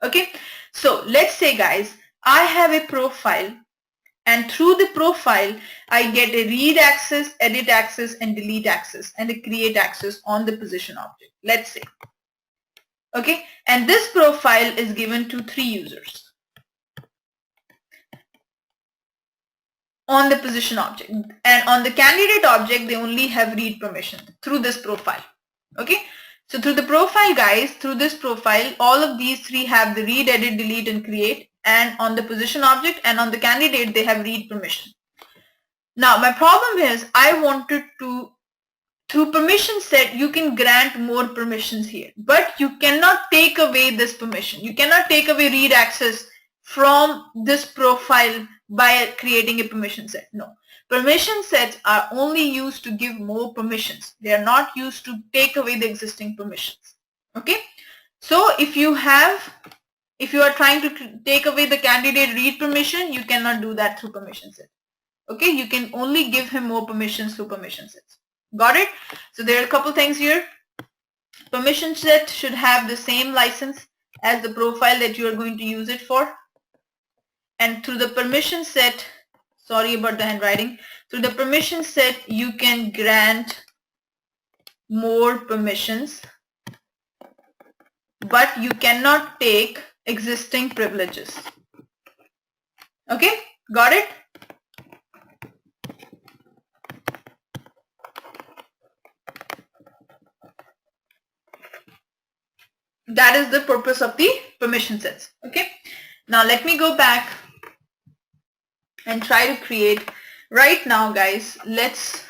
Okay, so let's say, guys, I have a profile, and through the profile, I get a read access, edit access, and delete access, and a create access on the position object, let's say. Okay, and this profile is given to 3 users. on the position object, and on the candidate object they only have read permission through this profile. Okay, so through the profile, guys, through this profile, all of these three have the read, edit, delete, and create, and on the position object and on the candidate they have read permission. Now my problem is I wanted to, through permission set you can grant more permissions here, but you cannot take away this permission. You cannot take away read access from this profile by creating a permission set. No. Permission sets are only used to give more permissions. They are not used to take away the existing permissions. Okay. So if you are trying to take away the candidate read permission, you cannot do that through permission set. Okay. You can only give him more permissions through permission sets. Got it? So there are a couple things here. Permission set should have the same license as the profile that you are going to use it for. And through the permission set, sorry about the handwriting, through the permission set you can grant more permissions, but you cannot take existing privileges. Okay, got it? That is the purpose of the permission sets. Okay, now let me go back and try to create. Right now, guys, let's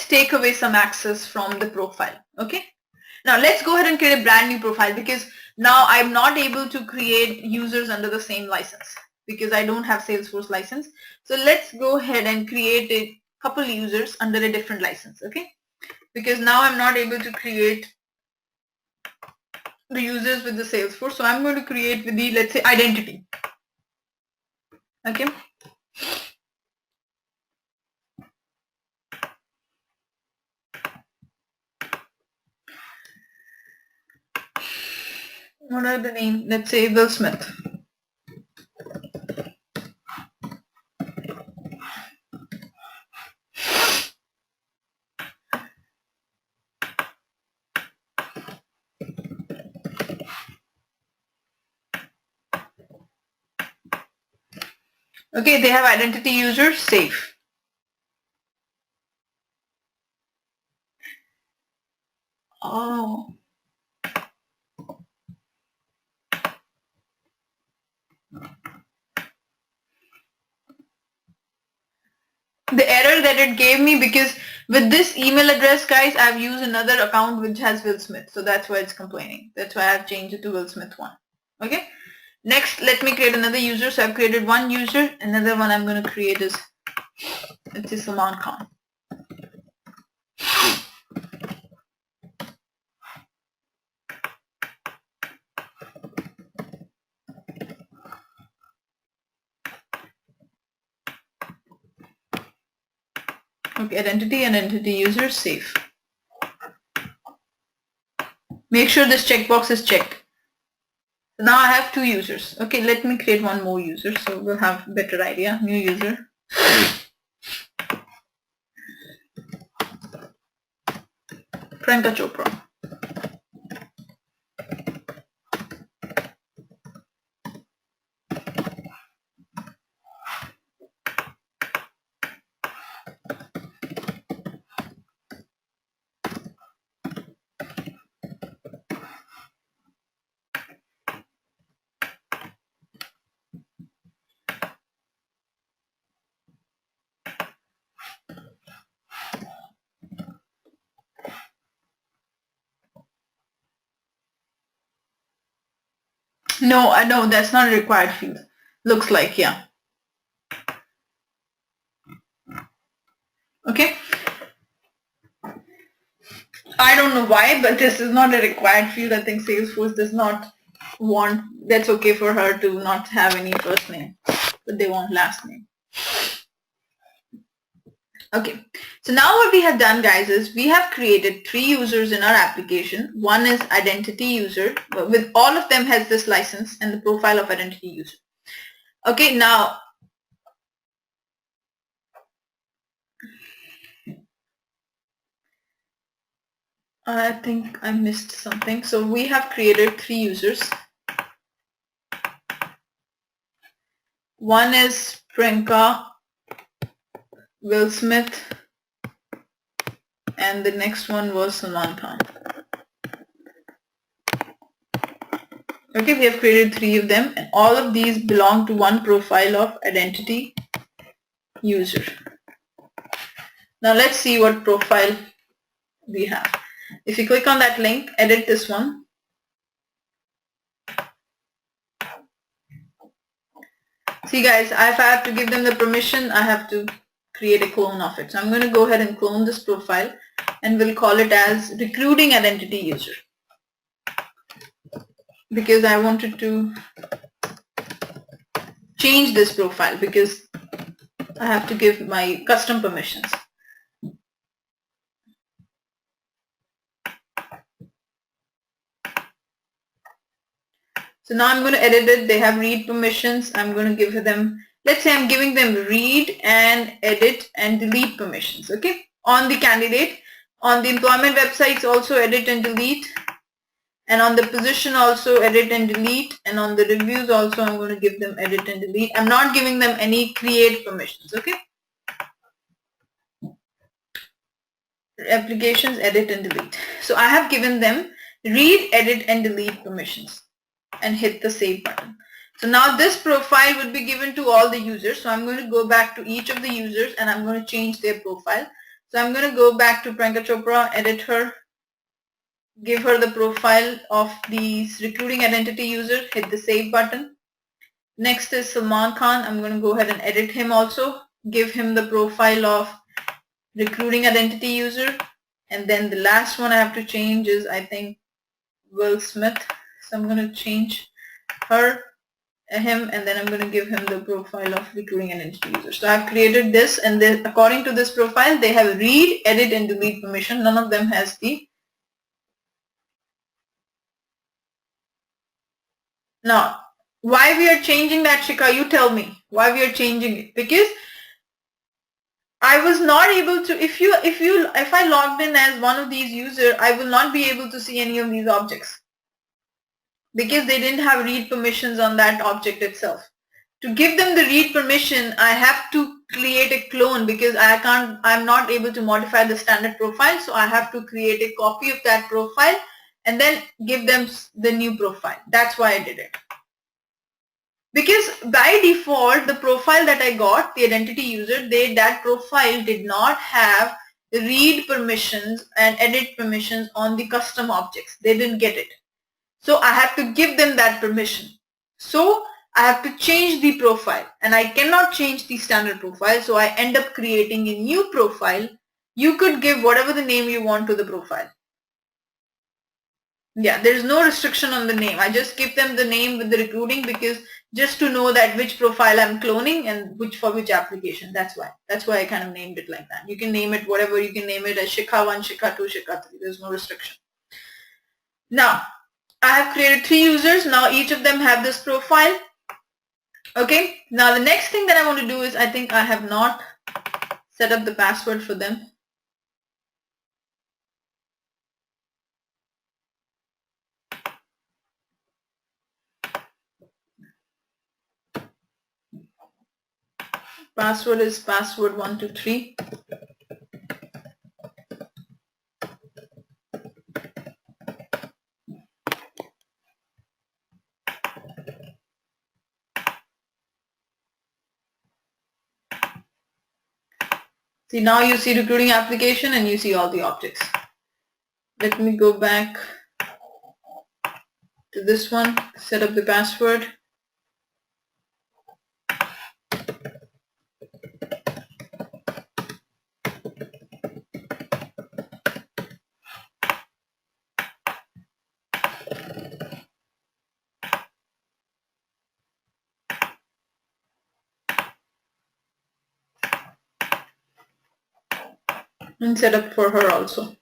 take away some access from the profile. Okay, now let's go ahead and create a brand new profile, because now I'm not able to create users under the same license because I don't have Salesforce license. So let's go ahead and create a couple users under a different license. Okay, because now I'm not able to create the users with the Salesforce, so I'm going to create with the, let's say, identity. Okay, what are the name? Let's say Will Smith. Okay, they have identity user, save. Oh. The error that it gave me, because with this email address, guys, I've used another account which has Will Smith, so that's why it's complaining. That's why I've changed it to Will Smith 1. Okay. Next, let me create another user. So I've created one user. Another one I'm going to create is, let's say, Salman Khan. Okay, identity and entity user, save. Make sure this checkbox is checked. Now I have two users. Okay, let me create one more user so we'll have a better idea. New user. Priyanka Chopra. No, that's not a required field. Looks like, yeah. Okay. I don't know why, but this is not a required field. I think Salesforce does not want, that's okay for her to not have any first name, but they want last name. Okay, so now what we have done, guys, is we have created 3 users in our application. One is identity user, but with all of them has this license and the profile of identity user. Okay, now I think I missed something. So we have created 3 users. One is Priyanka Will Smith, and the next one was Salman Khan. Okay, we have created 3 of them, and all of these belong to one profile of identity user. Now let's see what profile we have. If you click on that link, edit this one. See guys, if I have to give them the permission, I have to create a clone of it. So I'm going to go ahead and clone this profile, and we'll call it as recruiting identity user, because I wanted to change this profile because I have to give my custom permissions. So now I'm going to edit it. They have read permissions. I'm going to give them, let's say I'm giving them read and edit and delete permissions. Okay. On the candidate, on the employment websites also edit and delete, and on the position also edit and delete, and on the reviews also I'm going to give them edit and delete. I'm not giving them any create permissions. Okay. Applications, edit and delete. So I have given them read, edit and delete permissions, and hit the save button. So now this profile would be given to all the users. So I'm going to go back to each of the users and I'm going to change their profile. So I'm going to go back to Priyanka Chopra, edit her, give her the profile of the recruiting identity user, hit the save button. Next is Salman Khan. I'm going to go ahead and edit him also, give him the profile of recruiting identity user. And then the last one I have to change is, I think, Will Smith. So I'm going to change him, and then I'm going to give him the profile of recruiting identity user. So I've created this, and then according to this profile, they have read, edit, and delete permission. None of them has the. Now, why we are changing that, Shika? You tell me why we are changing it. Because I was not able to. If I logged in as one of these users, I will not be able to see any of these objects, because they didn't have read permissions on that object itself. To give them the read permission, I have to create a clone, because I'm not able to modify the standard profile, so I have to create a copy of that profile and then give them the new profile. That's why I did it. Because by default, the profile that I got, the identity user, that profile did not have the read permissions and edit permissions on the custom objects. They didn't get it. So I have to give them that permission. So I have to change the profile, and I cannot change the standard profile. So I end up creating a new profile. You could give whatever the name you want to the profile. Yeah, there's no restriction on the name. I just give them the name with the recruiting, because just to know that which profile I'm cloning and for which application. That's why I kind of named it like that. You can name it whatever. You can name it as Shikha 1, Shikha 2, Shikha 3. There's no restriction. Now, I have created 3 users. Now each of them have this profile. Okay. Now the next thing that I want to do is, I think I have not set up the password for them. Password is password 123. See, now you see recruiting application and you see all the objects. Let me go back to this one, set up the password. And set up for her also.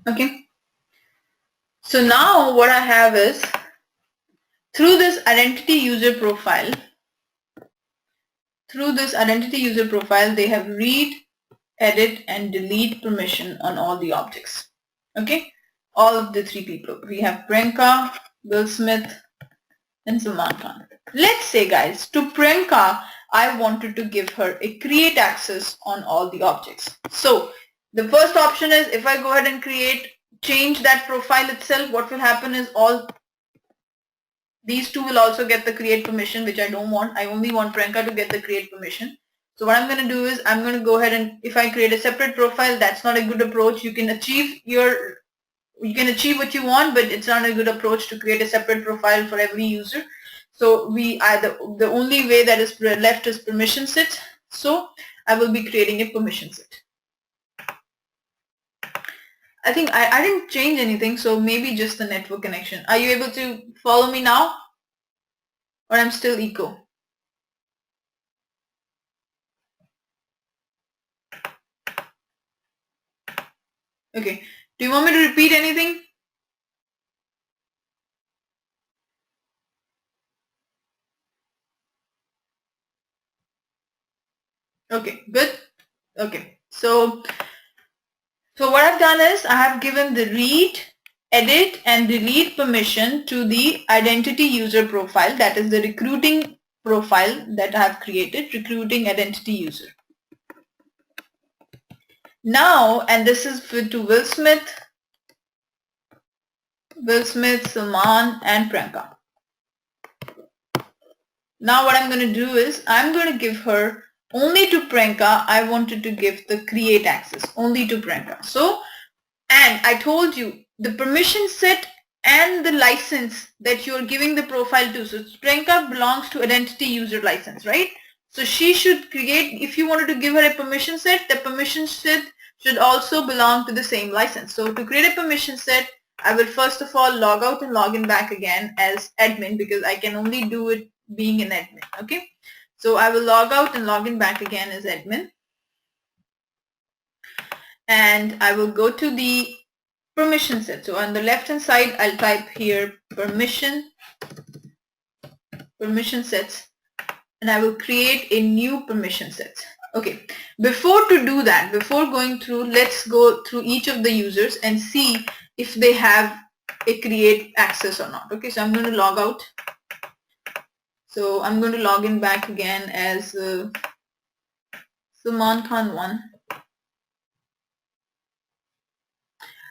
Okay. So now what I have is, through this identity user profile, they have read, edit, and delete permission on all the objects. Okay, all of the three people. We have Priyanka, Will Smith, and Salman Khan. Let's say, guys, to Priyanka, I wanted to give her a create access on all the objects. So the first option is, if I go ahead and change that profile itself, what will happen is all these two will also get the create permission, which I don't want. I only want Priyanka to get the create permission. So what I'm going to do is I'm going to go ahead and if I create a separate profile, that's not a good approach. You can achieve what you want, but it's not a good approach to create a separate profile for every user. So the only way that is left is permission set. So I will be creating a permission set. I think I didn't change anything, so maybe just the network connection. Are you able to follow me now? Or I'm still echo? Okay. Do you want me to repeat anything? Okay, good. Okay. So what I've done is I have given the read, edit, and delete permission to the identity user profile, that is the recruiting profile that I have created, recruiting identity user. Now, and this is to Will Smith, Salman, and Priyanka. Now what I'm going to do is I'm going to give her only to Priyanka. I wanted to give the create access only to Priyanka. So, and I told you the permission set and the license that you're giving the profile to. So Priyanka belongs to identity user license, right? So she should create, if you wanted to give her a permission set, the permission set should also belong to the same license. So to create a permission set, I will first of all log out and log in back again as admin, because I can only do it being an admin. Okay, so I will log out and log in back again as admin, and I will go to the permission set. So on the left hand side, I'll type here permission sets, and I will create a new permission set. Okay, before going through, let's go through each of the users and see if they have a create access or not. Okay, so I'm going to log out. So I'm going to log in back again as Salman Khan 1.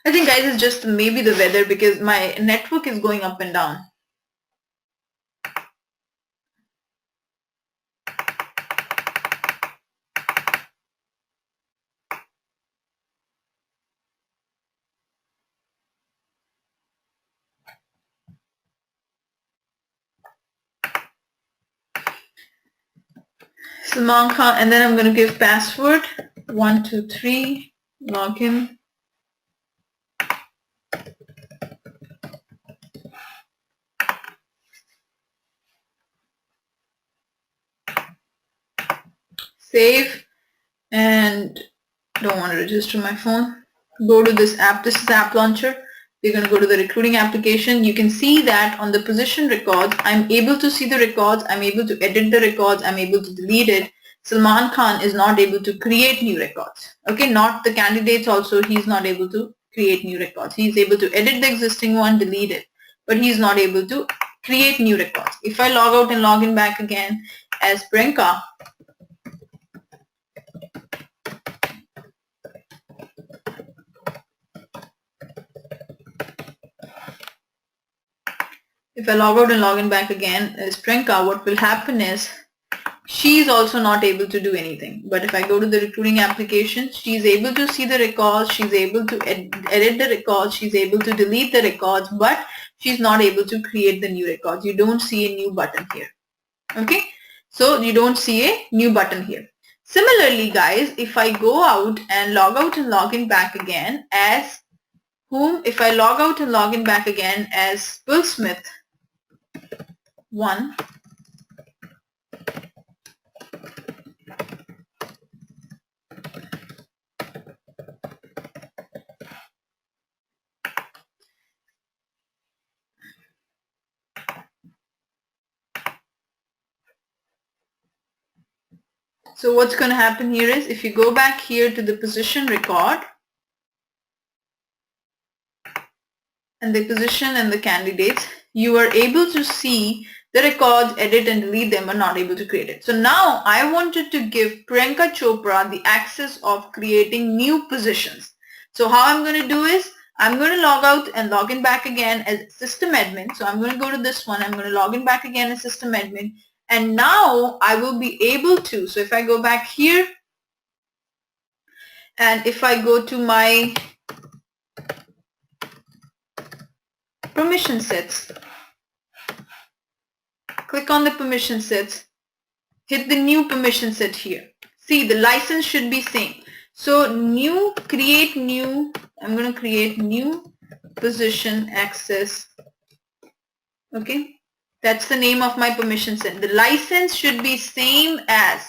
I think, guys, it's just maybe the weather because my network is going up and down. Salman Khan, and then I'm going to give password 123 login. Save, and don't want to register my phone. Go to this app. This is app launcher. You're going to go to the recruiting application. You can see that on the position records, I'm able to see the records. I'm able to edit the records. I'm able to delete it. Salman Khan is not able to create new records. Okay, not the candidates also. He's not able to create new records. He's able to edit the existing one, delete it, but he's not able to create new records. If I log out and log in back again as Priyanka, if I log out and log in back again as Priyanka, what will happen is she's also not able to do anything. But if I go to the recruiting application, she's able to see the records, she's able to edit the records, she's able to delete the records, but she's not able to create the new records. You don't see a new button here. Okay, so you don't see a new button here. Similarly, guys, if I go out and log in back again as whom, if I log out and log in back again as Will Smith 1, So what's going to happen here is if you go back here to the position record and the position and the candidates, you are able to see the records, edit and delete them, are not able to create it. So now I wanted to give Priyanka Chopra the access of creating new positions. So how I'm going to do is I'm going to log out and log in back again as system admin. So I'm going to go to this one. I'm going to log in back again as system admin. And now I will be able to, so if I go back here and if I go to my permission sets, click on the permission sets, hit the new permission set here. See, the license should be same. So new, create new, I'm going to create new position access. Okay, that's the name of my permission set. The license should be same as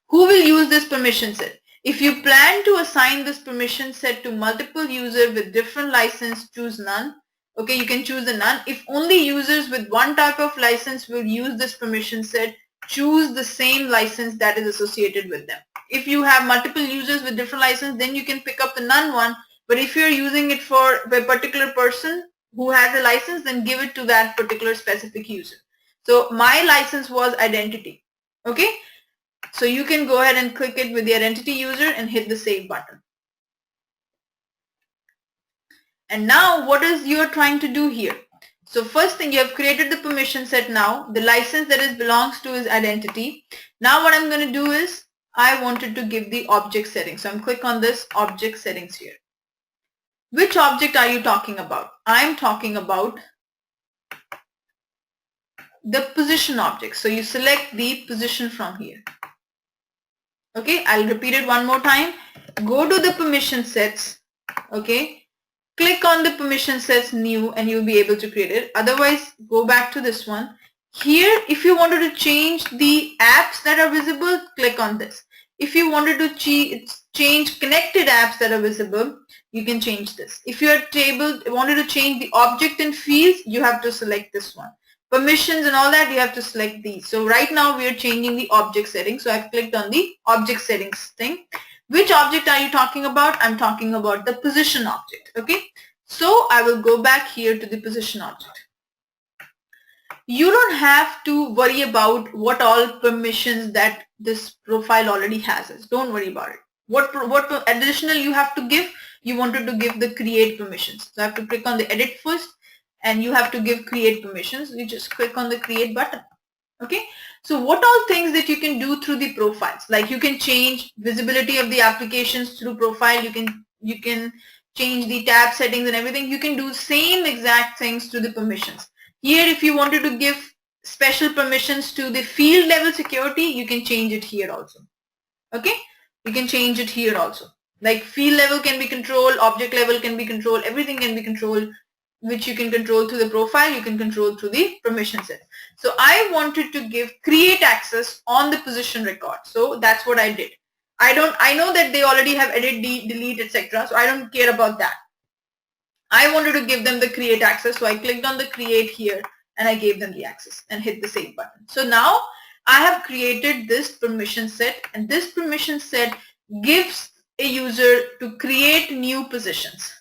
who will use this permission set. If you plan to assign this permission set to multiple users with different license, choose none. Okay, you can choose the none. If only users with one type of license will use this permission set, choose the same license that is associated with them. If you have multiple users with different license, then you can pick up the none one. But if you're using it for a particular person who has a license, then give it to that particular specific user. So my license was identity. Okay, so you can go ahead and click it with the identity user and hit the save button. And now what is you're trying to do here? So first thing, you have created the permission set now. The license that it belongs to is identity. Now what I'm going to do is I wanted to give the object settings. So I'm click on this object settings here. Which object are you talking about? I'm talking about the position object. So you select the position from here. Okay, I'll repeat it one more time. Go to the permission sets. Okay. Click on the permission sets new and you'll be able to create it. Otherwise, go back to this one. Here, if you wanted to change the apps that are visible, click on this. If you wanted to change connected apps that are visible, you can change this. If you wanted to change the object and fields, you have to select this one. Permissions and all that, you have to select these. So right now we are changing the object settings. So I've clicked on the object settings thing. Which object are you talking about? I'm talking about the position object. Okay. So I will go back here to the position object. You don't have to worry about what all permissions that this profile already has. Don't worry about it. What additional you have to give? You wanted to give the create permissions. So I have to click on the edit first and you have to give create permissions. You just click on the create button. Okay, so what all things that you can do through the profiles, like you can change visibility of the applications through profile, you can change the tab settings and everything. You can do same exact things to the permissions. Here, if you wanted to give special permissions to the field level security, you can change it here also. Okay, you can change it here also. Like field level can be controlled, object level can be controlled, everything can be controlled, which you can control through the profile, you can control through the permission set. So I wanted to give create access on the position record. So that's what I did. I know that they already have edit, delete, etc. So I don't care about that. I wanted to give them the create access. So I clicked on the create here and I gave them the access and hit the save button. So now I have created this permission set and this permission set gives a user to create new positions.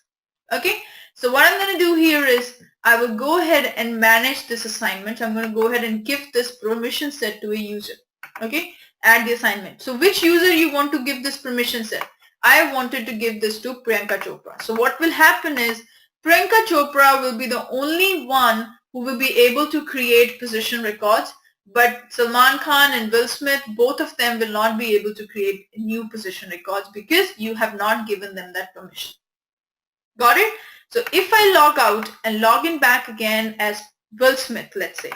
Okay. So what I'm going to do here is I will go ahead and manage this assignment. I'm going to go ahead and give this permission set to a user. Okay, add the assignment. So which user you want to give this permission set? I wanted to give this to Priyanka Chopra. So what will happen is Priyanka Chopra will be the only one who will be able to create position records, but Salman Khan and Will Smith, both of them will not be able to create new position records because you have not given them that permission. Got it? So if I log out and log in back again as Will Smith, let's say,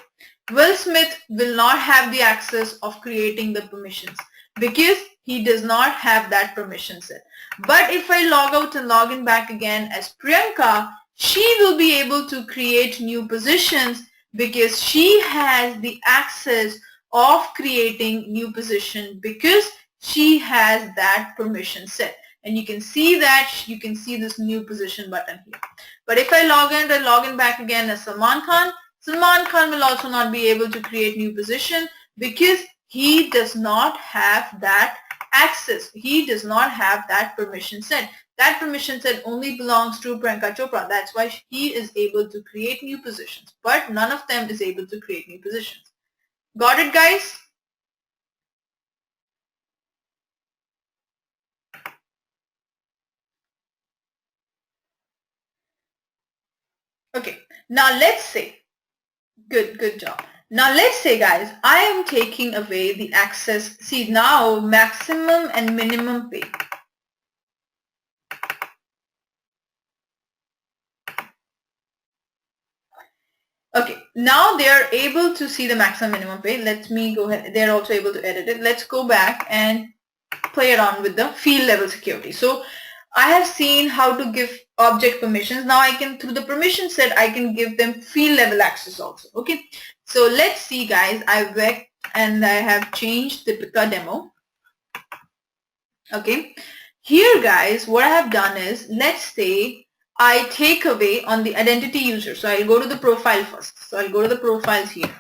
Will Smith will not have the access of creating the permissions because he does not have that permission set. But if I log out and log in back again as Priyanka, she will be able to create new positions because she has the access of creating new position because she has that permission set. And you can see that, you can see this new position button here. But if I log in and log in back again as Salman Khan will also not be able to create new position because he does not have that access. He does not have that permission set. That permission set only belongs to Priyanka Chopra. That's why he is able to create new positions, but none of them is able to create new positions. Got it, guys? Okay, now let's say, good job. Now let's say, guys, I am taking away the access. See, now maximum and minimum pay. Okay, now they are able to see the maximum minimum pay. Let me go ahead. They're also able to edit it. Let's go back and play around with the field level security. So I have seen how to give object permissions. Now I can, through the permission set, I can give them field level access also. Okay, so let's see, guys. I went and I have changed the Pika demo. Okay, here, guys, what I have done is, let's say I take away on the identity user. So I'll go to the profile first. So I'll go to the profiles here.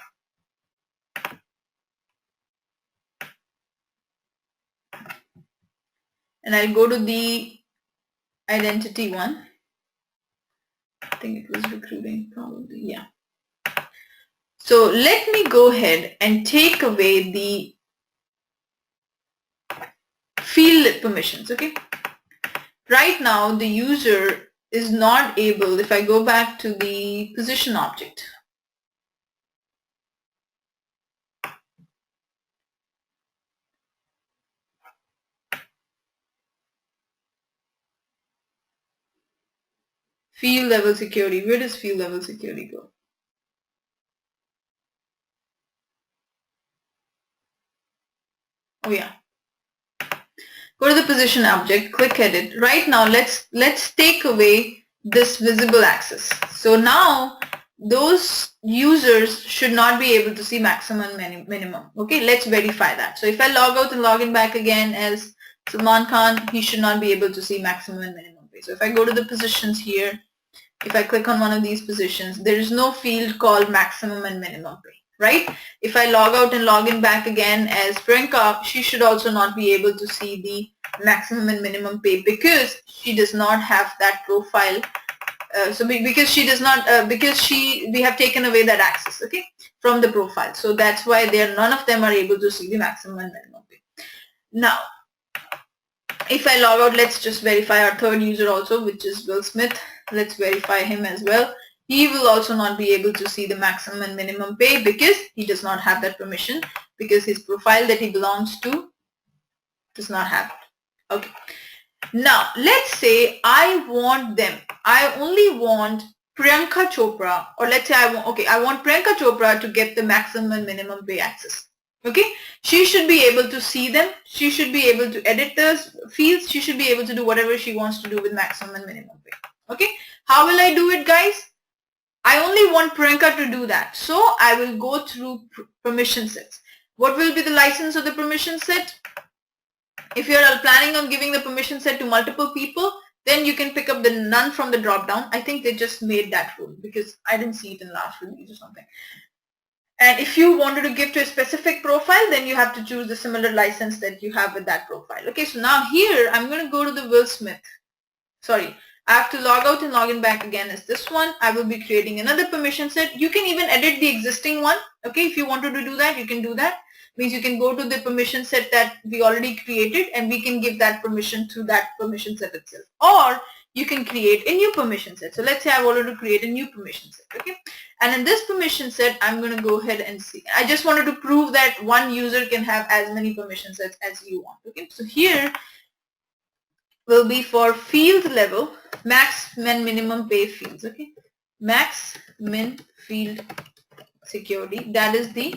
And I'll go to the identity one. I think it was recruiting, probably, yeah. So let me go ahead and take away the field permissions, okay? Right now, the user is not able, if I go back to the position object, field level security, where does field level security go? Oh yeah. Go to the position object, click edit. Right now, let's take away this visible access. So now those users should not be able to see maximum and minimum. Okay, let's verify that. So if I log out and log in back again as Salman Khan, he should not be able to see maximum and minimum pay. So if I go to the positions here, if I click on one of these positions, there is no field called maximum and minimum pay. Right? If I log out and log in back again as Priyanka, she should also not be able to see the maximum and minimum pay because she does not have that profile. Because she does not, we have taken away that access, okay, from the profile. So that's why none of them are able to see the maximum and minimum pay. Now, if I log out, let's just verify our third user also, which is Will Smith. Let's verify him as well. He will also not be able to see the maximum and minimum pay because he does not have that permission, because his profile that he belongs to does not have it. Okay. Now, let's say I want them. I only want Priyanka Chopra, or let's say I want Priyanka Chopra to get the maximum and minimum pay access. Okay. She should be able to see them. She should be able to edit those fields. She should be able to do whatever she wants to do with maximum and minimum pay. Okay. How will I do it, guys? I only want Priyanka to do that. So I will go through permission sets. What will be the license of the permission set? If you're planning on giving the permission set to multiple people, then you can pick up the none from the drop down. I think they just made that rule because I didn't see it in last release or something. And if you wanted to give to a specific profile, then you have to choose the similar license that you have with that profile. Okay, so now here I'm going to go to the Will Smith. Sorry. I have to log out and log in back again as this one. I will be creating another permission set. You can even edit the existing one. Okay, if you wanted to do that, you can do that. Means you can go to the permission set that we already created and we can give that permission to that permission set itself. Or you can create a new permission set. So let's say I wanted to create a new permission set. Okay, and in this permission set, I'm going to go ahead and see. I just wanted to prove that one user can have as many permission sets as you want. Okay, so here will be for field level, max, min, minimum pay fields. Okay, max, min, field security. That is the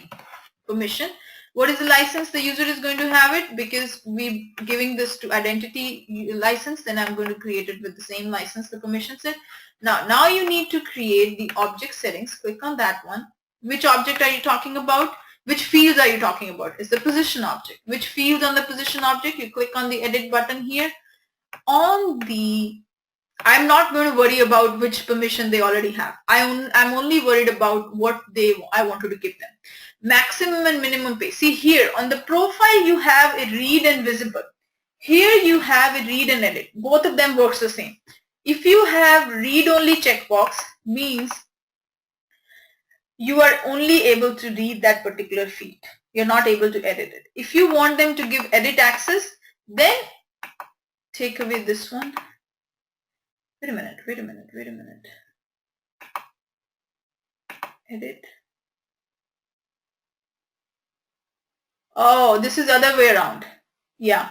permission. What is the license the user is going to have it? Because we're giving this to identity license, then I'm going to create it with the same license, the permission set. Now you need to create the object settings. Click on that one. Which object are you talking about? Which fields are you talking about? It's the position object. Which fields on the position object? You click on the edit button here. On the I'm not going to worry about which permission they already have. I'm only worried about what I wanted to give them. Maximum and minimum pay. See here on the profile you have a read and visible. Here you have a read and edit. Both of them works the same. If you have read only checkbox, means you are only able to read that particular field. You're not able to edit it. If you want them to give edit access, then take away this one. Wait a minute. Edit. Oh, this is other way around. Yeah,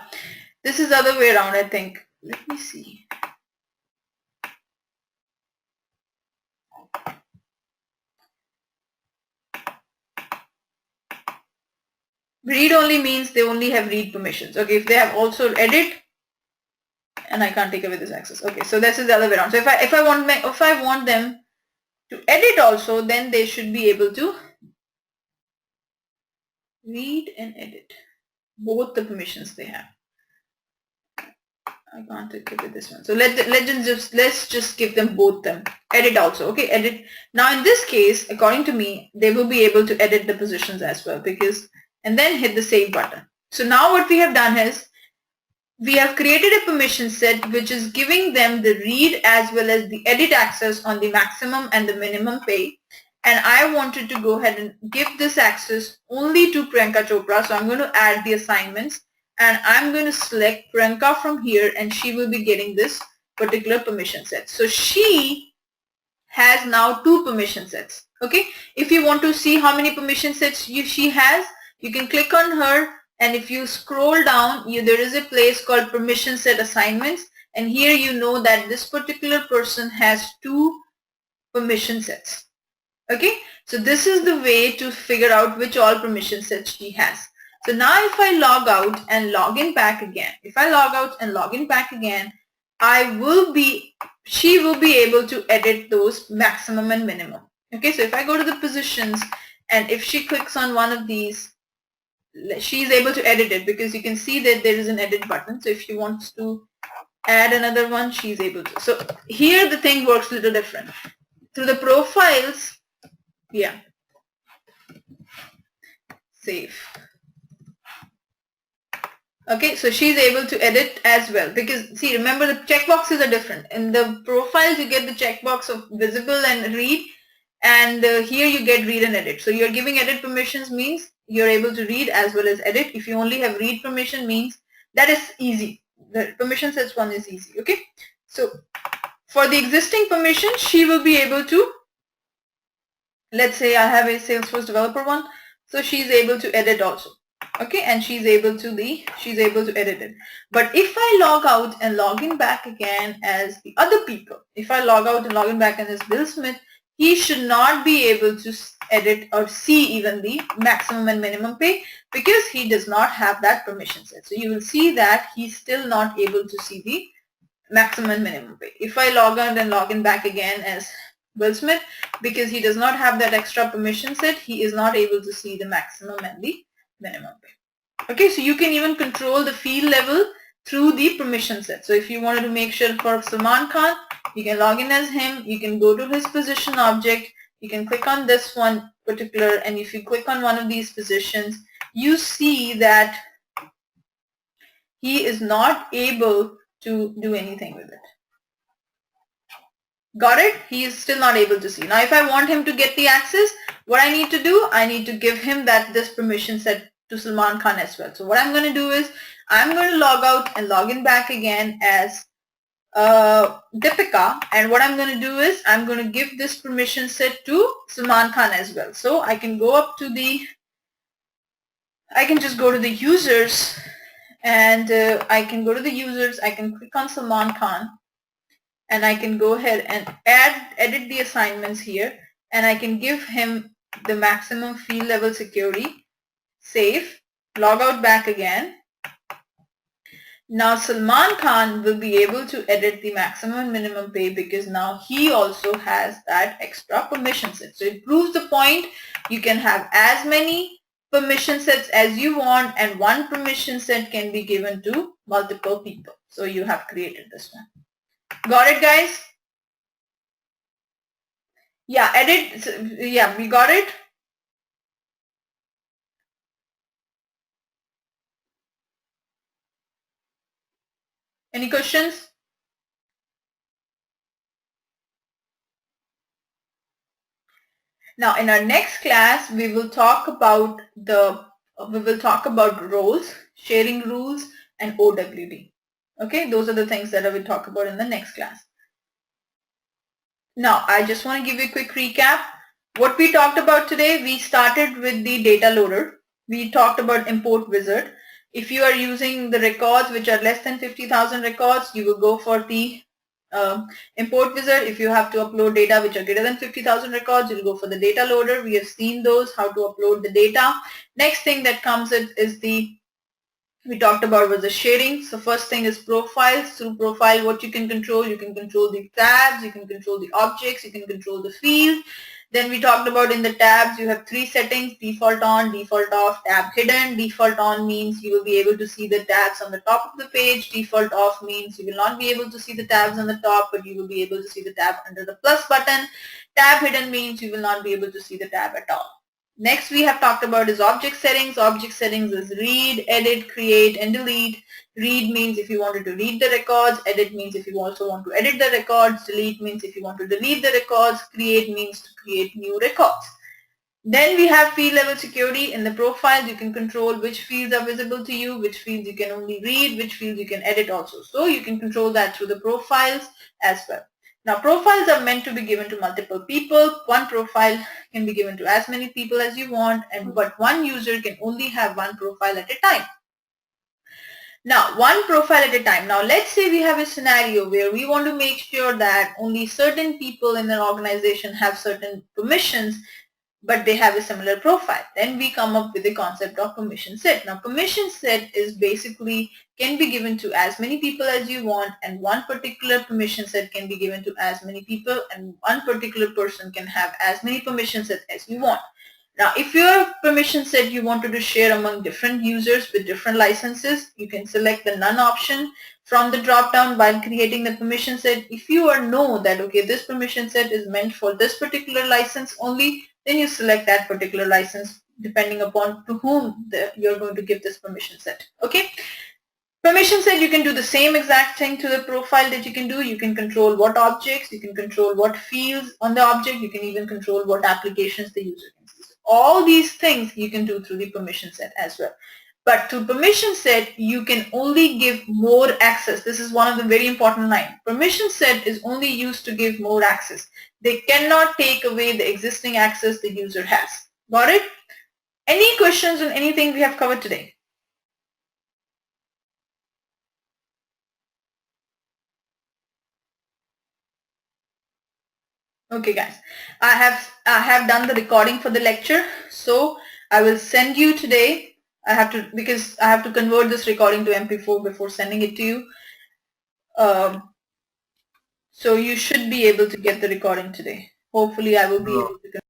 this is other way around, I think. Let me see. Read only means they only have read permissions. Okay, if they have also edit, and I can't take away this access. Okay, so this is the other way around. So if I want them to edit also, then they should be able to read and edit both the permissions they have. I can't take away this one. So let's just give them both them. Edit also. Okay, edit. Now in this case, according to me, they will be able to edit the positions as well because and then hit the save button. So now what we have done is we have created a permission set which is giving them the read as well as the edit access on the maximum and the minimum pay. And I wanted to go ahead and give this access only to Priyanka Chopra. So I'm going to add the assignments and I'm going to select Priyanka from here and she will be getting this particular permission set. So she has now 2 permission sets. Okay. If you want to see how many permission sets she has, you can click on her. And if you scroll down, there is a place called permission set assignments. And here you know that this particular person has 2 permission sets. Okay, so this is the way to figure out which all permission sets she has. So now if I log out and log in back again, she will be able to edit those maximum and minimum. Okay, so if I go to the positions and if she clicks on one of these, she's able to edit it because you can see that there is an edit button. So if she wants to add another one, she's able to. So here the thing works a little different. Through the profiles, yeah, save. Okay, so she's able to edit as well because see, remember the checkboxes are different. In the profiles you get the checkbox of visible and read, and here you get read and edit. So you're giving edit permissions means you're able to read as well as edit. If you only have read permission means that is easy. The permission sets one is easy. Okay, so for the existing permission she will be able to, let's say I have a Salesforce developer one, so she's able to edit also. Okay, and she's able to edit it. But if I log out and log in back again as the other people, if I log out and log in back as Bill Smith, he should not be able to edit or see even the maximum and minimum pay because he does not have that permission set. So you will see that he's still not able to see the maximum and minimum pay. If I log out and log in back again as Will Smith, because he does not have that extra permission set, he is not able to see the maximum and the minimum pay. Okay, so you can even control the field level through the permission set. So if you wanted to make sure for Salman Khan, you can log in as him, you can go to his position object, you can click on this one particular, and if you click on one of these positions, you see that he is not able to do anything with it. Got it? He is still not able to see. Now if I want him to get the access, what I need to do, I need to give him this permission set to Salman Khan as well. So what I'm going to do is, I'm going to log out and log in back again as Deepika, and what I'm going to do is, I'm going to give this permission set to Salman Khan as well. So I can go up to I can just go to the users, and I can go to the users, I can click on Salman Khan, and I can go ahead and edit the assignments here, and I can give him the maximum field level security, save, log out back again. Now Salman Khan will be able to edit the maximum and minimum pay because now he also has that extra permission set. So it proves the point, you can have as many permission sets as you want, and one permission set can be given to multiple people. So you have created this one. Got it, guys? Yeah, edit. Yeah, we got it. Any questions? Now, in our next class, we will talk about roles, sharing rules, and OWD. Okay, those are the things that I will talk about in the next class. Now, I just want to give you a quick recap. What we talked about today, we started with the data loader. We talked about import wizard. If you are using the records which are less than 50,000 records, you will go for the import wizard. If you have to upload data which are greater than 50,000 records, you'll go for the data loader. We have seen those, how to upload the data. Next thing that comes in is we talked about was the sharing. So first thing is profiles. Through profile, what you can control the tabs, you can control the objects, you can control the field. Then we talked about in the tabs, you have three settings: default on, default off, tab hidden. Default on means you will be able to see the tabs on the top of the page. Default off means you will not be able to see the tabs on the top, but you will be able to see the tab under the plus button. Tab hidden means you will not be able to see the tab at all. Next we have talked about is object settings. Object settings is read, edit, create, and delete. Read means if you wanted to read the records. Edit means if you also want to edit the records. Delete means if you want to delete the records. Create means to create new records. Then we have field level security. In the profiles, you can control which fields are visible to you, which fields you can only read, which fields you can edit also. So you can control that through the profiles as well. Now, profiles are meant to be given to multiple people. One profile can be given to as many people as you want, but one user can only have one profile at a time. Now, one profile at a time. Now, let's say we have a scenario where we want to make sure that only certain people in an organization have certain permissions, but they have a similar profile. Then we come up with the concept of permission set. Now, permission set is basically can be given to as many people as you want, and one particular permission set can be given to as many people, and one particular person can have as many permission sets as you want. Now, if your permission set you wanted to share among different users with different licenses, you can select the none option from the drop down while creating the permission set. If you know that, okay, this permission set is meant for this particular license only, then you select that particular license depending upon to whom you're going to give this permission set. Okay. Permission set, you can do the same exact thing to the profile that you can do. You can control what objects, you can control what fields on the object, you can even control what applications the user can see. All these things you can do through the permission set as well. But to permission set, you can only give more access. This is one of the very important lines. Permission set is only used to give more access. They cannot take away the existing access the user has. Got it? Any questions on anything we have covered today? Okay, guys, I have done the recording for the lecture, so I will send you today. Because I have to convert this recording to MP4 before sending it to you. So you should be able to get the recording today. Hopefully, I will be able to.